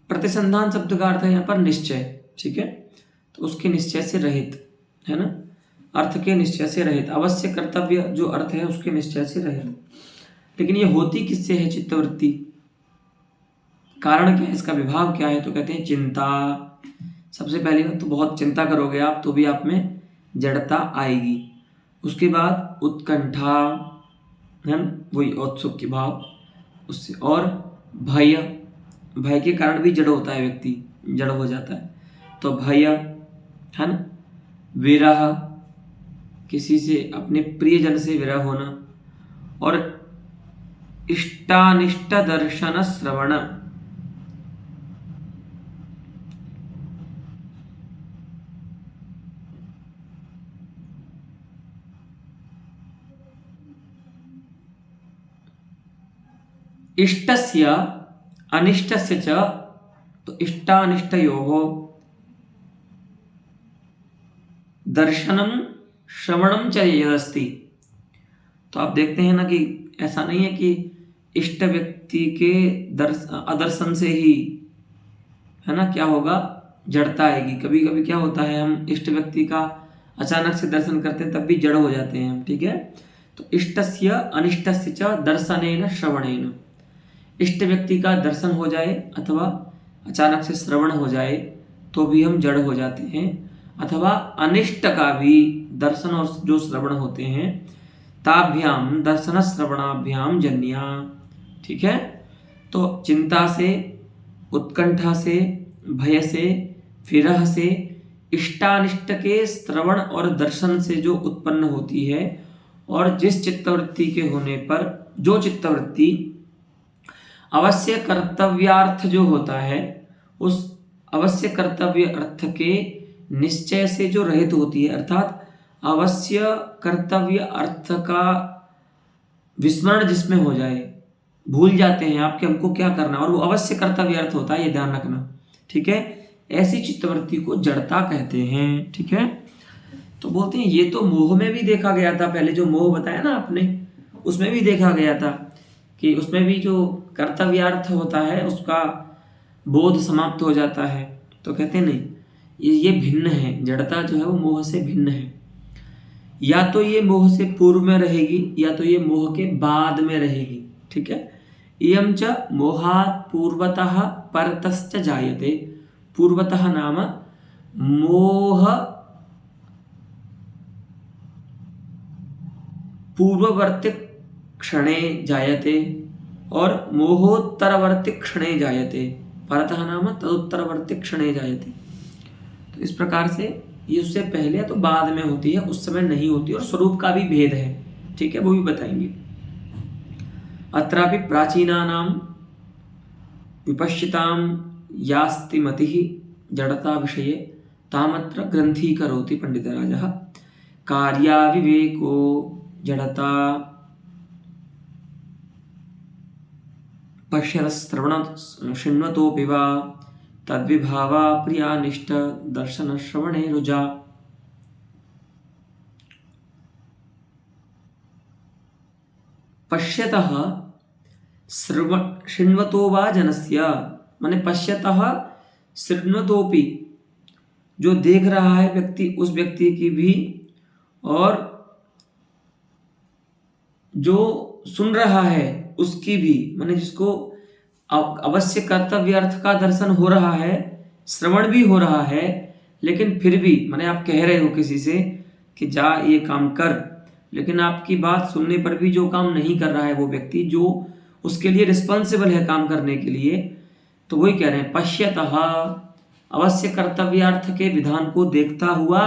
प्रतिसंधान शब्द का अर्थ है यहाँ पर निश्चय, ठीक है, तो उसके निश्चय से रहित, है ना, अर्थ के निश्चय से रहित, अवश्य कर्तव्य जो अर्थ है उसके निश्चय से रहित। लेकिन ये होती किससे है चित्तवृत्ति, कारण क्या है, इसका विभाग क्या है, तो कहते हैं चिंता। सबसे पहली बात तो बहुत चिंता करोगे आप तो भी आप में जड़ता आएगी। उसके बाद उत्कंठा, है ना, वही औत्सुक भाव उससे, और भय, भय के कारण भी जड़ होता है, व्यक्ति जड़ हो जाता है, तो भय, है ना, विरह, किसी से अपने प्रियजन से विरह होना, और इष्टानिष्ट दर्शन श्रवण, इष्टस्य अनिष्टस्य च, तो इष्टानिष्टयोः दर्शनम श्रवणम च यदस्ति। तो आप देखते हैं ना कि ऐसा नहीं है कि इष्ट व्यक्ति के अदर्शन से ही, है ना, क्या होगा, जड़ता आएगी। कभी कभी क्या होता है, हम इष्ट व्यक्ति का अचानक से दर्शन करते हैं तब भी जड़ हो जाते हैं हम, ठीक है। तो इष्टस्य अनिष्टस्य च दर्शनेन श्रवणेन, इष्ट व्यक्ति का दर्शन हो जाए अथवा अचानक से श्रवण हो जाए तो भी हम जड़ हो जाते हैं, अथवा अनिष्ट का भी दर्शन और जो श्रवण होते हैं, ताभ्याम दर्शन श्रवणाभ्याम जन्या, ठीक है। तो चिंता से, उत्कंठा से, भय से, विरह से, इष्टानिष्ट के श्रवण और दर्शन से जो उत्पन्न होती है, और जिस चित्तवृत्ति के होने पर जो चित्तवृत्ति अवश्य कर्तव्यार्थ जो होता है उस अवश्य कर्तव्य अर्थ के निश्चय से जो रहित होती है, अर्थात अवश्य कर्तव्य अर्थ का विस्मरण जिसमें हो जाए, भूल जाते हैं आपके हमको क्या करना, और वो अवश्य कर्तव्य अर्थ होता है, ये ध्यान रखना, ठीक है। ऐसी चित्तवृत्ति को जड़ता कहते हैं, ठीक है। तो बोलते हैं ये तो मोह में भी देखा गया था, पहले जो मोह बताया ना आपने उसमें भी देखा गया था कि उसमें भी जो कर्तव्यार्थ होता है उसका बोध समाप्त हो जाता है। तो कहते नहीं, ये भिन्न है, जड़ता जो है वो मोह से भिन्न है। या तो ये मोह से पूर्व में रहेगी या तो ये मोह के बाद में रहेगी, ठीक है। इयं च मोहात् पूर्वतः परतश्च जायते, पूर्वतः नाम मोह पूर्ववर्ती क्षणे जायते और मोहोत्तरवर्ती क्षणे जायते, परतः नाम तदुत्तरवर्ती क्षणे जायते। तो इस प्रकार से ये उससे पहले तो बाद में होती है, उस समय नहीं होती, और स्वरूप का भी भेद है, ठीक है, वो भी बताएंगे। अत्रापि प्राचीनानां विपश्चितां यास्ति मतिः जड़ता विषये तामत्र ग्रंथीकरोति पंडितराजः। कार्याविवेको जड़ता पश्यतश्रवण शृण्वतोऽपि वा तद्विभावा प्रियानिष्ट दर्शन श्रवणे रुजा। पश्यतः शृण्वतो वा जनस्य, माने पश्यतः शृण्वतोपि, जो देख रहा है व्यक्ति उस व्यक्ति की भी, और जो सुन रहा है उसकी भी, माने जिसको अवश्य कर्तव्य अर्थ का दर्शन हो रहा है, श्रवण भी हो रहा है, लेकिन फिर भी माने आप कह रहे हो किसी से कि जा ये काम कर, लेकिन आपकी बात सुनने पर भी जो काम नहीं कर रहा है वो व्यक्ति, जो उसके लिए रिस्पॉन्सिबल है काम करने के लिए, तो वही कह रहे हैं पश्यतः, अवश्य कर्तव्यार्थ के विधान को देखता हुआ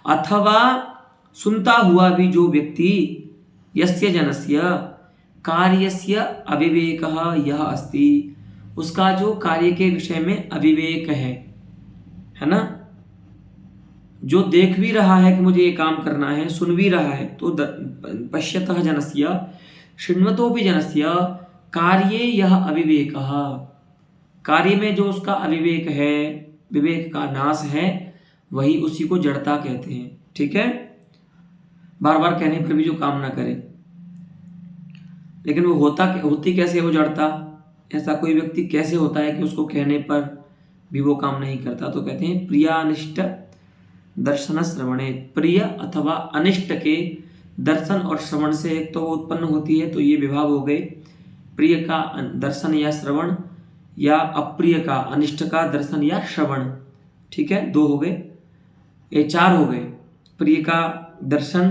अथवा सुनता हुआ भी जो व्यक्ति, यस्य जनस्य कार्यस्य अविवेकः यह अस्ति, उसका जो कार्य के विषय में अविवेक है ना, जो देख भी रहा है कि मुझे ये काम करना है, सुन भी रहा है, तो पश्यतः जनस्य शृण्वतोऽपि जनस्य कार्ये यह अविवेकः, कार्य में जो उसका अविवेक है, विवेक का नाश है, वही उसी को जड़ता कहते हैं। ठीक है, बार बार कहने पर भी जो काम ना करे, लेकिन वो होती कैसे वो जड़ता, ऐसा कोई व्यक्ति कैसे होता है कि उसको कहने पर भी वो काम नहीं करता, तो कहते हैं प्रियानिष्ट दर्शन श्रवणे, प्रिय अथवा अनिष्ट के दर्शन और श्रवण से एक तो उत्पन्न होती है, तो ये विभाग हो गए, प्रिय का दर्शन या श्रवण, या अप्रिय का अनिष्ट का दर्शन या श्रवण। ठीक है, दो हो गए, ये चार हो गए, प्रिय का दर्शन,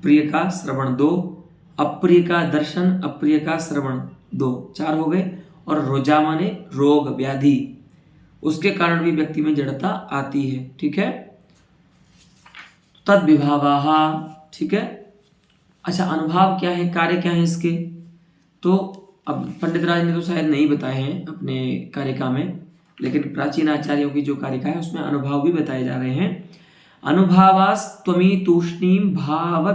प्रिय का श्रवण दो, अप्रिय का दर्शन, अप्रिय का श्रवण दो, चार हो गए। और रोजा माने रोग व्याधि, उसके कारण भी व्यक्ति में जड़ता आती है। ठीक है, तद विभावाहा। ठीक है, अच्छा अनुभव क्या है, कार्य क्या है इसके, तो अब पंडित राज ने तो शायद नहीं बताए हैं अपने कारिका में, लेकिन प्राचीन आचार्यों की जो कारिका है उसमें अनुभव भी बताए जा रहे हैं। अनुभावास त्वमी तूष्णीम भाव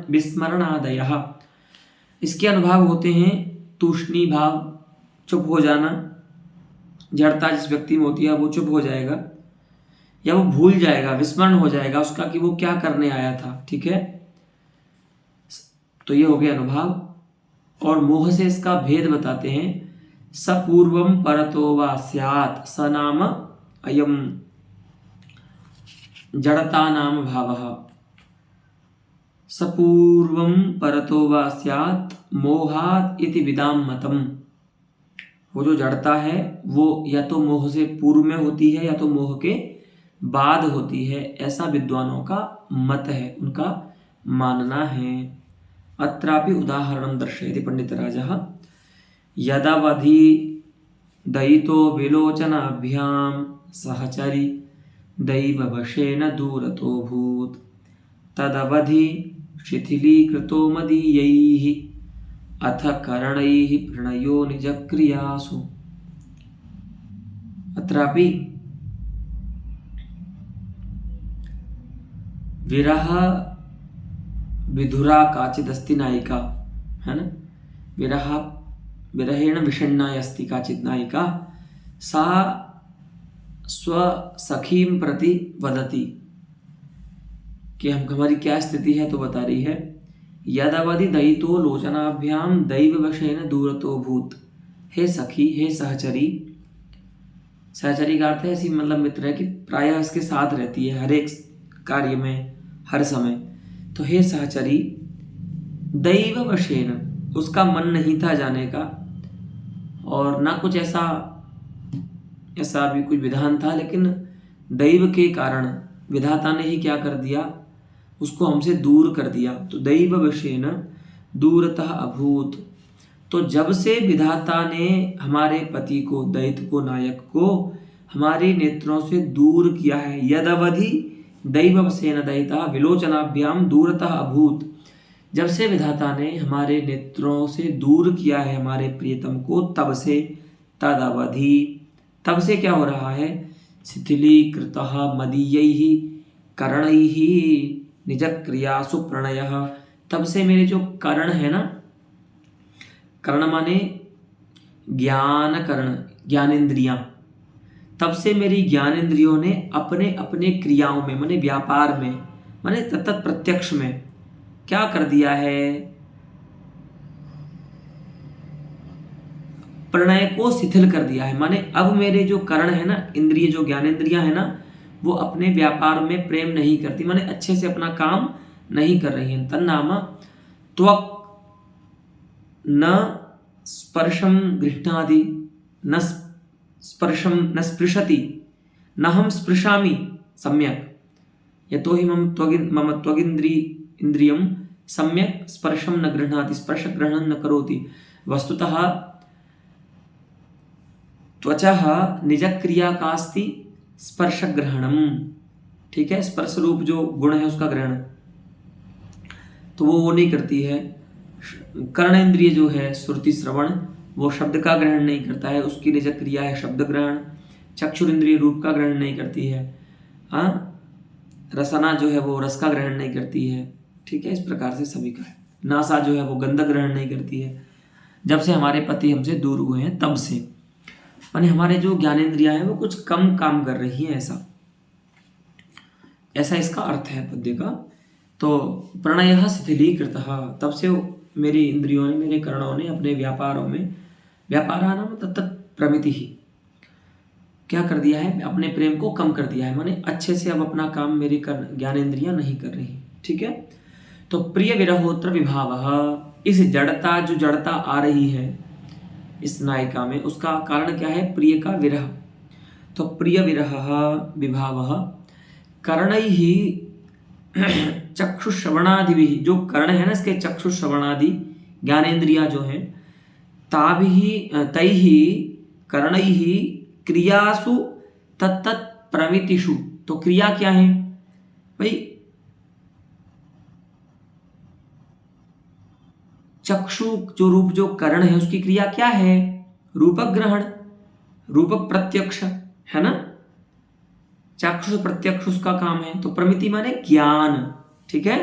विस्मरणादयः, इसके अनुभव होते हैं तूष्णी भाव, चुप हो जाना, जड़ता जिस व्यक्ति में होती है वो चुप हो जाएगा या वो भूल जाएगा, विस्मरण हो जाएगा उसका कि वो क्या करने आया था। ठीक है, तो ये हो गया अनुभव। और मोह से इसका भेद बताते हैं, सपूर्वम परतो वा स्यात् स नाम अयम जड़ता नाम भावः, सपूर्वम परतो वा स्यात् मोहात् इति विदाम मतम, वो जो जड़ता है वो या तो मोह से पूर्व में होती है या तो मोह के बाद होती है, ऐसा विद्वानों का मत है, उनका मानना है। अत्रापि उदाहरणं दर्शयति पंडितराजः, यदवधि दयितो विलोचनाभ्यां सहचरी दैववशेन दूरतोऽभूत् तदवधि शिथिलीकृतो मदीयैः अथ करणैः प्रणयो निजक्रियासु। अत्रापि विरह विधुरा काचिदस्ति नायिका, है ना, विरहेण विषण्णा अस्ति काचित् नायिका, सा स्वसखीं प्रति वदति कि हमारी क्या स्थिति है, तो बता रही है, यदवधि दयितो लोचनाभ्याम दैववशेन दूरतो भूत, हे सखी, हे सहचरी, सहचरी का अर्थ है ऐसी मतलब मित्र है कि प्रायः इसके साथ रहती है हर एक कार्य में, हर समय, तो हे सहचरी, दैववशेन, उसका मन नहीं था जाने का, और ना कुछ ऐसा भी कुछ विधान था, लेकिन दैव के कारण विधाता ने ही क्या कर दिया, उसको हमसे दूर कर दिया, तो दैववशेन दूरतः अभूत, तो जब से विधाता ने हमारे पति को, दैत्य को, नायक को हमारे नेत्रों से दूर किया है, यदवधि दैववशेन दयिता विलोचनाभ्याम दूरतः अभूत, जब से विधाता ने हमारे नेत्रों से दूर किया है हमारे प्रियतम को, तब से, तद अवधि, तब से क्या हो रहा है, शिथिलीकृतः मदीयैः करणैः निज क्रियासु प्रणयः, तब से मेरे जो कर्ण है ना, कर्ण माने ज्ञान कर्ण, ज्ञानेंद्रियां, तब से मेरी ज्ञानेंद्रियों ने अपने अपने क्रियाओं में माने व्यापार में माने तत्त प्रत्यक्ष में क्या कर दिया है, प्रणय को शिथिल कर दिया है। माने अब मेरे जो कर्ण है ना, इंद्रिय जो ज्ञानेंद्रियां है ना, वो अपने व्यापार में प्रेम नहीं करती, माने अच्छे से अपना काम नहीं कर रही हैं। तन्नाम त्वक न स्पर्शम गृह्णाति न स्पर्शम न स्पृशति न हम स्पृशामि सम्यक यतो हि मम त्वगिंद्रियम सम्यक स्पर्शम न गृह्णाति, स्पर्श ग्रहणं न करोति। वस्तुतः त्वचः निज क्रिया कास्ति स्पर्श ग्रहणम, ठीक है, स्पर्श रूप जो गुण है उसका ग्रहण तो वो नहीं करती है। कर्णेंद्रिय जो है श्रुति श्रवण, वो शब्द का ग्रहण नहीं करता है, उसकी निज क्रिया है शब्द ग्रहण। चक्षुरेंद्रिय रूप का ग्रहण नहीं करती है, हाँ। रसना जो है वो रस का ग्रहण नहीं करती है, ठीक है। इस प्रकार से सभी का है। नासा जो है वो गंध ग्रहण नहीं करती है। जब से हमारे पति हमसे दूर हुए हैं तब से, माने हमारे जो ज्ञानेंद्रियां हैं वो कुछ कम काम कर रही हैं, ऐसा इसका अर्थ है पद्य का। तो प्रणयः शिथिलीकृतः, तब से मेरी इंद्रियों ने, मेरे कर्णों ने अपने व्यापारों में, व्यापारानाम तत्त प्रमिति ही, क्या कर दिया है, अपने प्रेम को कम कर दिया है, माने अच्छे से अब अपना काम मेरी ज्ञानेंद्रियां नहीं कर रही, ठीक है। तो प्रिय विरहोत्र विभावः, इस जड़ता, जो जड़ता आ रही है इस नायिका में, उसका कारण क्या है, प्रिय का विरह। तो प्रिय विरह विभावः कर्णैः चक्षुश्रवणादिभिः, जो कर्ण है ना इसके चक्षुश्रवणादि ज्ञानेंद्रिया जो है, तैः कर्णैः क्रियासु तत्तत् प्रमितिषु। तो क्रिया क्या है भाई, चक्षु जो रूप जो कर्ण है उसकी क्रिया क्या है, रूपक ग्रहण, रूपक प्रत्यक्ष, है ना। चक्षु प्रत्यक्ष उसका काम है। तो प्रमिति माने ज्ञान, ठीक है।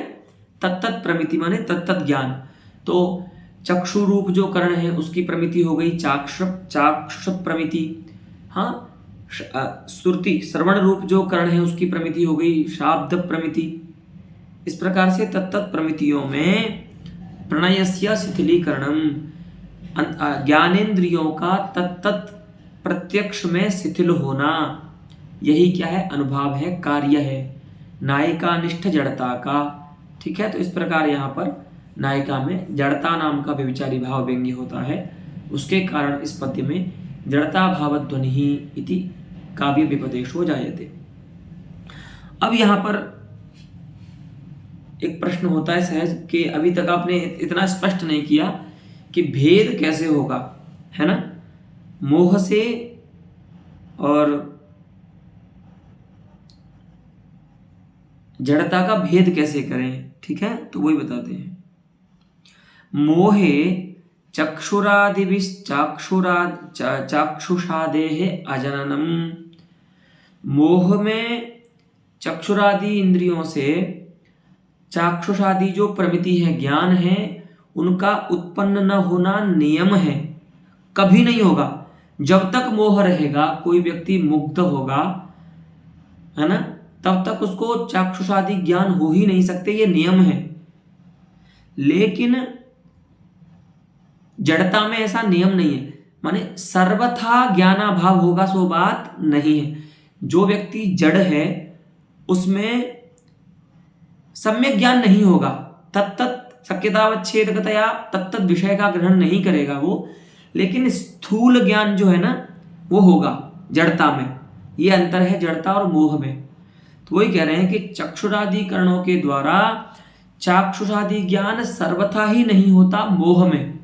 तत्तत् प्रमिति माने तत्तत् ज्ञान। तो चक्षु रूप जो कर्ण है उसकी प्रमिति हो गई चाक्षुष प्रमिति, हाँ। श्रुति श्रवण रूप जो कर्ण है उसकी प्रमिति हो गई शाब्द प्रमिति। इस प्रकार से तत्तत् प्रमितियों में प्रणयस्य शिथिलीकरणम, ज्ञानेंद्रियों का तत्तत् प्रत्यक्ष में शिथिल होना, यही क्या है, अनुभव है, कार्य है नायिका निष्ठ जड़ता का, ठीक है। तो इस प्रकार यहाँ पर नायिका में जड़ता नाम का व्यभिचारी भाव व्यंग्य होता है, उसके कारण इस पद्य में जड़ता भावध्वनि इति काव्य विपदेशो जायते। अब यहाँ पर एक प्रश्न होता है सहज कि अभी तक आपने इतना स्पष्ट नहीं किया कि भेद कैसे होगा, है ना, मोह से और जड़ता का भेद कैसे करें, ठीक है। तो वही बताते हैं। मोहे चाक्षुषादेह अजननम, मोह में चक्षुरादि इंद्रियों से चाक्षुषादि जो प्रमिति है, ज्ञान है, उनका उत्पन्न न होना नियम है, कभी नहीं होगा। जब तक मोह रहेगा, कोई व्यक्ति मुग्ध होगा, है ना, तब तक उसको चाक्षुषादि ज्ञान हो ही नहीं सकते, ये नियम है। लेकिन जड़ता में ऐसा नियम नहीं है, माने सर्वथा ज्ञानाभाव होगा सो बात नहीं है। जो व्यक्ति जड़ है उसमें सम्यक ज्ञान नहीं होगा, तत्तत् शक्यतावच्छेदकतया तत्तत् विषय का ग्रहण नहीं करेगा वो, लेकिन स्थूल ज्ञान जो है ना वो होगा जड़ता में। ये अंतर है जड़ता और मोह में। तो वही कह रहे हैं कि चक्षुरादि कर्णों के द्वारा चाक्षुषादि ज्ञान सर्वथा ही नहीं होता मोह में,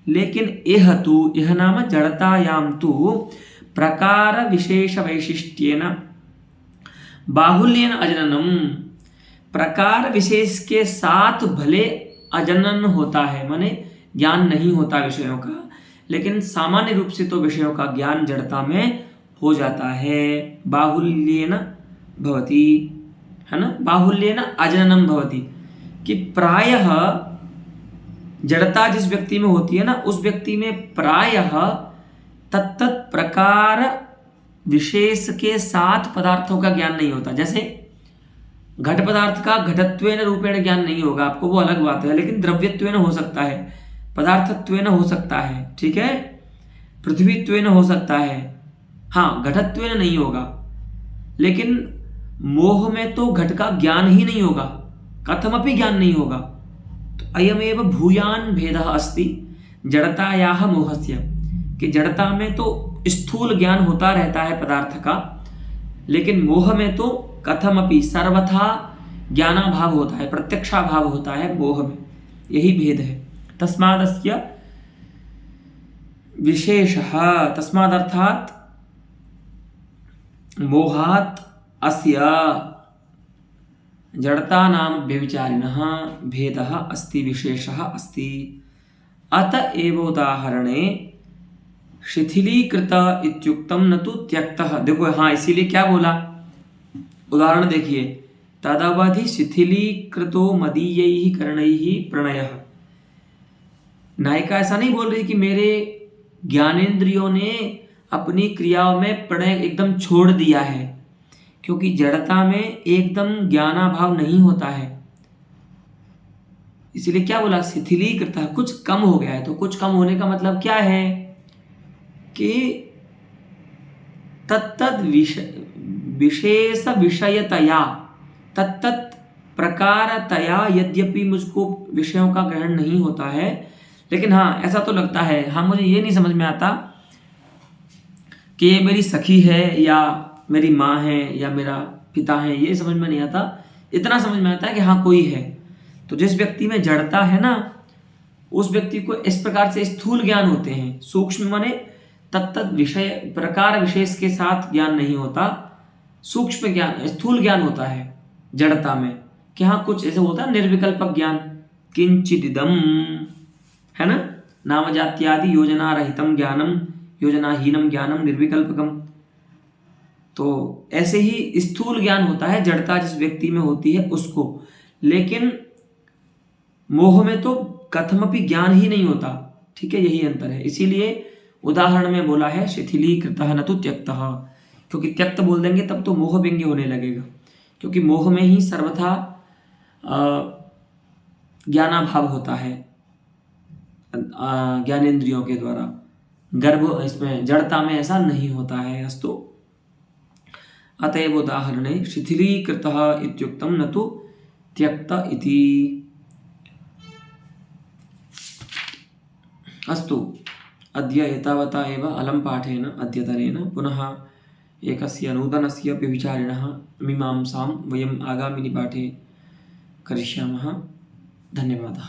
लेकिन यह नाम जड़तायाम तु प्रकार विशेष वैशिष्ट्येन बाहुल्येन अजननम, प्रकार विशेष के साथ भले अजनन होता है, माने ज्ञान नहीं होता विषयों का, लेकिन सामान्य रूप से तो विषयों का ज्ञान जड़ता में हो जाता है। बाहुल्येन भवति, है ना, बाहुल्येन अजननं भवति, कि प्रायः जड़ता जिस व्यक्ति में होती है ना, उस व्यक्ति में प्रायः तत्त प्रकार विशेष के साथ पदार्थों का ज्ञान नहीं होता। जैसे घट पदार्थ का घटत्वेन रूपेण ज्ञान नहीं होगा आपको, वो अलग बात है, लेकिन द्रव्यत्वेन हो सकता है, पदार्थत्वेन हो सकता है, ठीक है, पृथ्वीत्वेन हो सकता है, हाँ घटत्वेन नहीं होगा। लेकिन मोह में तो घट का ज्ञान ही नहीं होगा, कथमपि ज्ञान नहीं होगा। तो अयमेव भूयान भेदः अस्ति जड़तायाः मोहस्य, कि जड़ता में तो स्थूल ज्ञान होता रहता है पदार्थ का, लेकिन मोह में तो कथमपि सर्वथा ज्ञानाभाव होता है, प्रत्यक्षाभाव होता है मोह में, यही भेद है। तस्मादस्य विशेषः, तस्मादर्थात मोहात् अस्य जड़तानां व्यभिचारिणः भेदः अस्ति, विशेषः अस्ति। अत एव उदाहरणे शिथिलीकृत इत्युक्तम न तो त्यक्तः। देखो हाँ, इसीलिए क्या बोला, उदाहरण देखिए, तदवधि शिथिलीकृतो मदीयैः करणैः प्रणयः। नायिका ऐसा नहीं बोल रही कि मेरे ज्ञानेंद्रियों ने अपनी क्रियाओं में प्रणय एकदम छोड़ दिया है, क्योंकि जड़ता में एकदम ज्ञानाभाव नहीं होता है। इसीलिए क्या बोला, शिथिलीकृत, कुछ कम हो गया है। तो कुछ कम होने का मतलब क्या है कि तत्तद विशेष विषयतया, तत्तत् प्रकारतया यद्यपि मुझको विषयों का ग्रहण नहीं होता है, लेकिन हाँ ऐसा तो लगता है, हाँ मुझे ये नहीं समझ में आता कि ये मेरी सखी है या मेरी माँ है या मेरा पिता है, ये समझ में नहीं आता। इतना समझ में आता है कि हाँ कोई है। तो जिस व्यक्ति में जड़ता है ना, उस व्यक्ति को इस प्रकार से स्थूल ज्ञान होते हैं। सूक्ष्म माने तत्त विषय प्रकार विशेष के साथ ज्ञान नहीं होता, सूक्ष्म ज्ञान स्थूल ज्ञान होता है जड़ता में, कि हाँ कुछ ऐसे होता है निर्विकल्पक ज्ञान, किंचिदिदम, है ना, नाम जात्यादि योजना रहितम ज्ञानम योजनाहीनम ज्ञानम निर्विकल्पकम। तो ऐसे ही स्थूल ज्ञान होता है जड़ता जिस व्यक्ति में होती है उसको, लेकिन मोह में तो कथमपि ज्ञान ही नहीं होता। ठीक है, यही अंतर है। इसीलिए उदाहरण में बोला है शिथिलीकृतः न तु त्यक्तः, क्योंकि त्यक्त बोल देंगे तब तो मोह व्यंग्य होने लगेगा, क्योंकि मोह में ही सर्वथा ज्ञानाभाव होता है ज्ञानेंद्रियों के द्वारा। गर्भ इसमें जड़ता में ऐसा नहीं होता है। अस्तु, अतएव उदाहरणे शिथिलीकृतः इत्युक्तम न तु त्यक्त इति। अस्तु, अद्य एतावता एव अलं पाठेन अद्यतनेन पुनः एकस्य नूतनस्य व्यभिचारिणः मीमांसां वयम् आगामिनि पाठे करिष्यामः। धन्यवादः।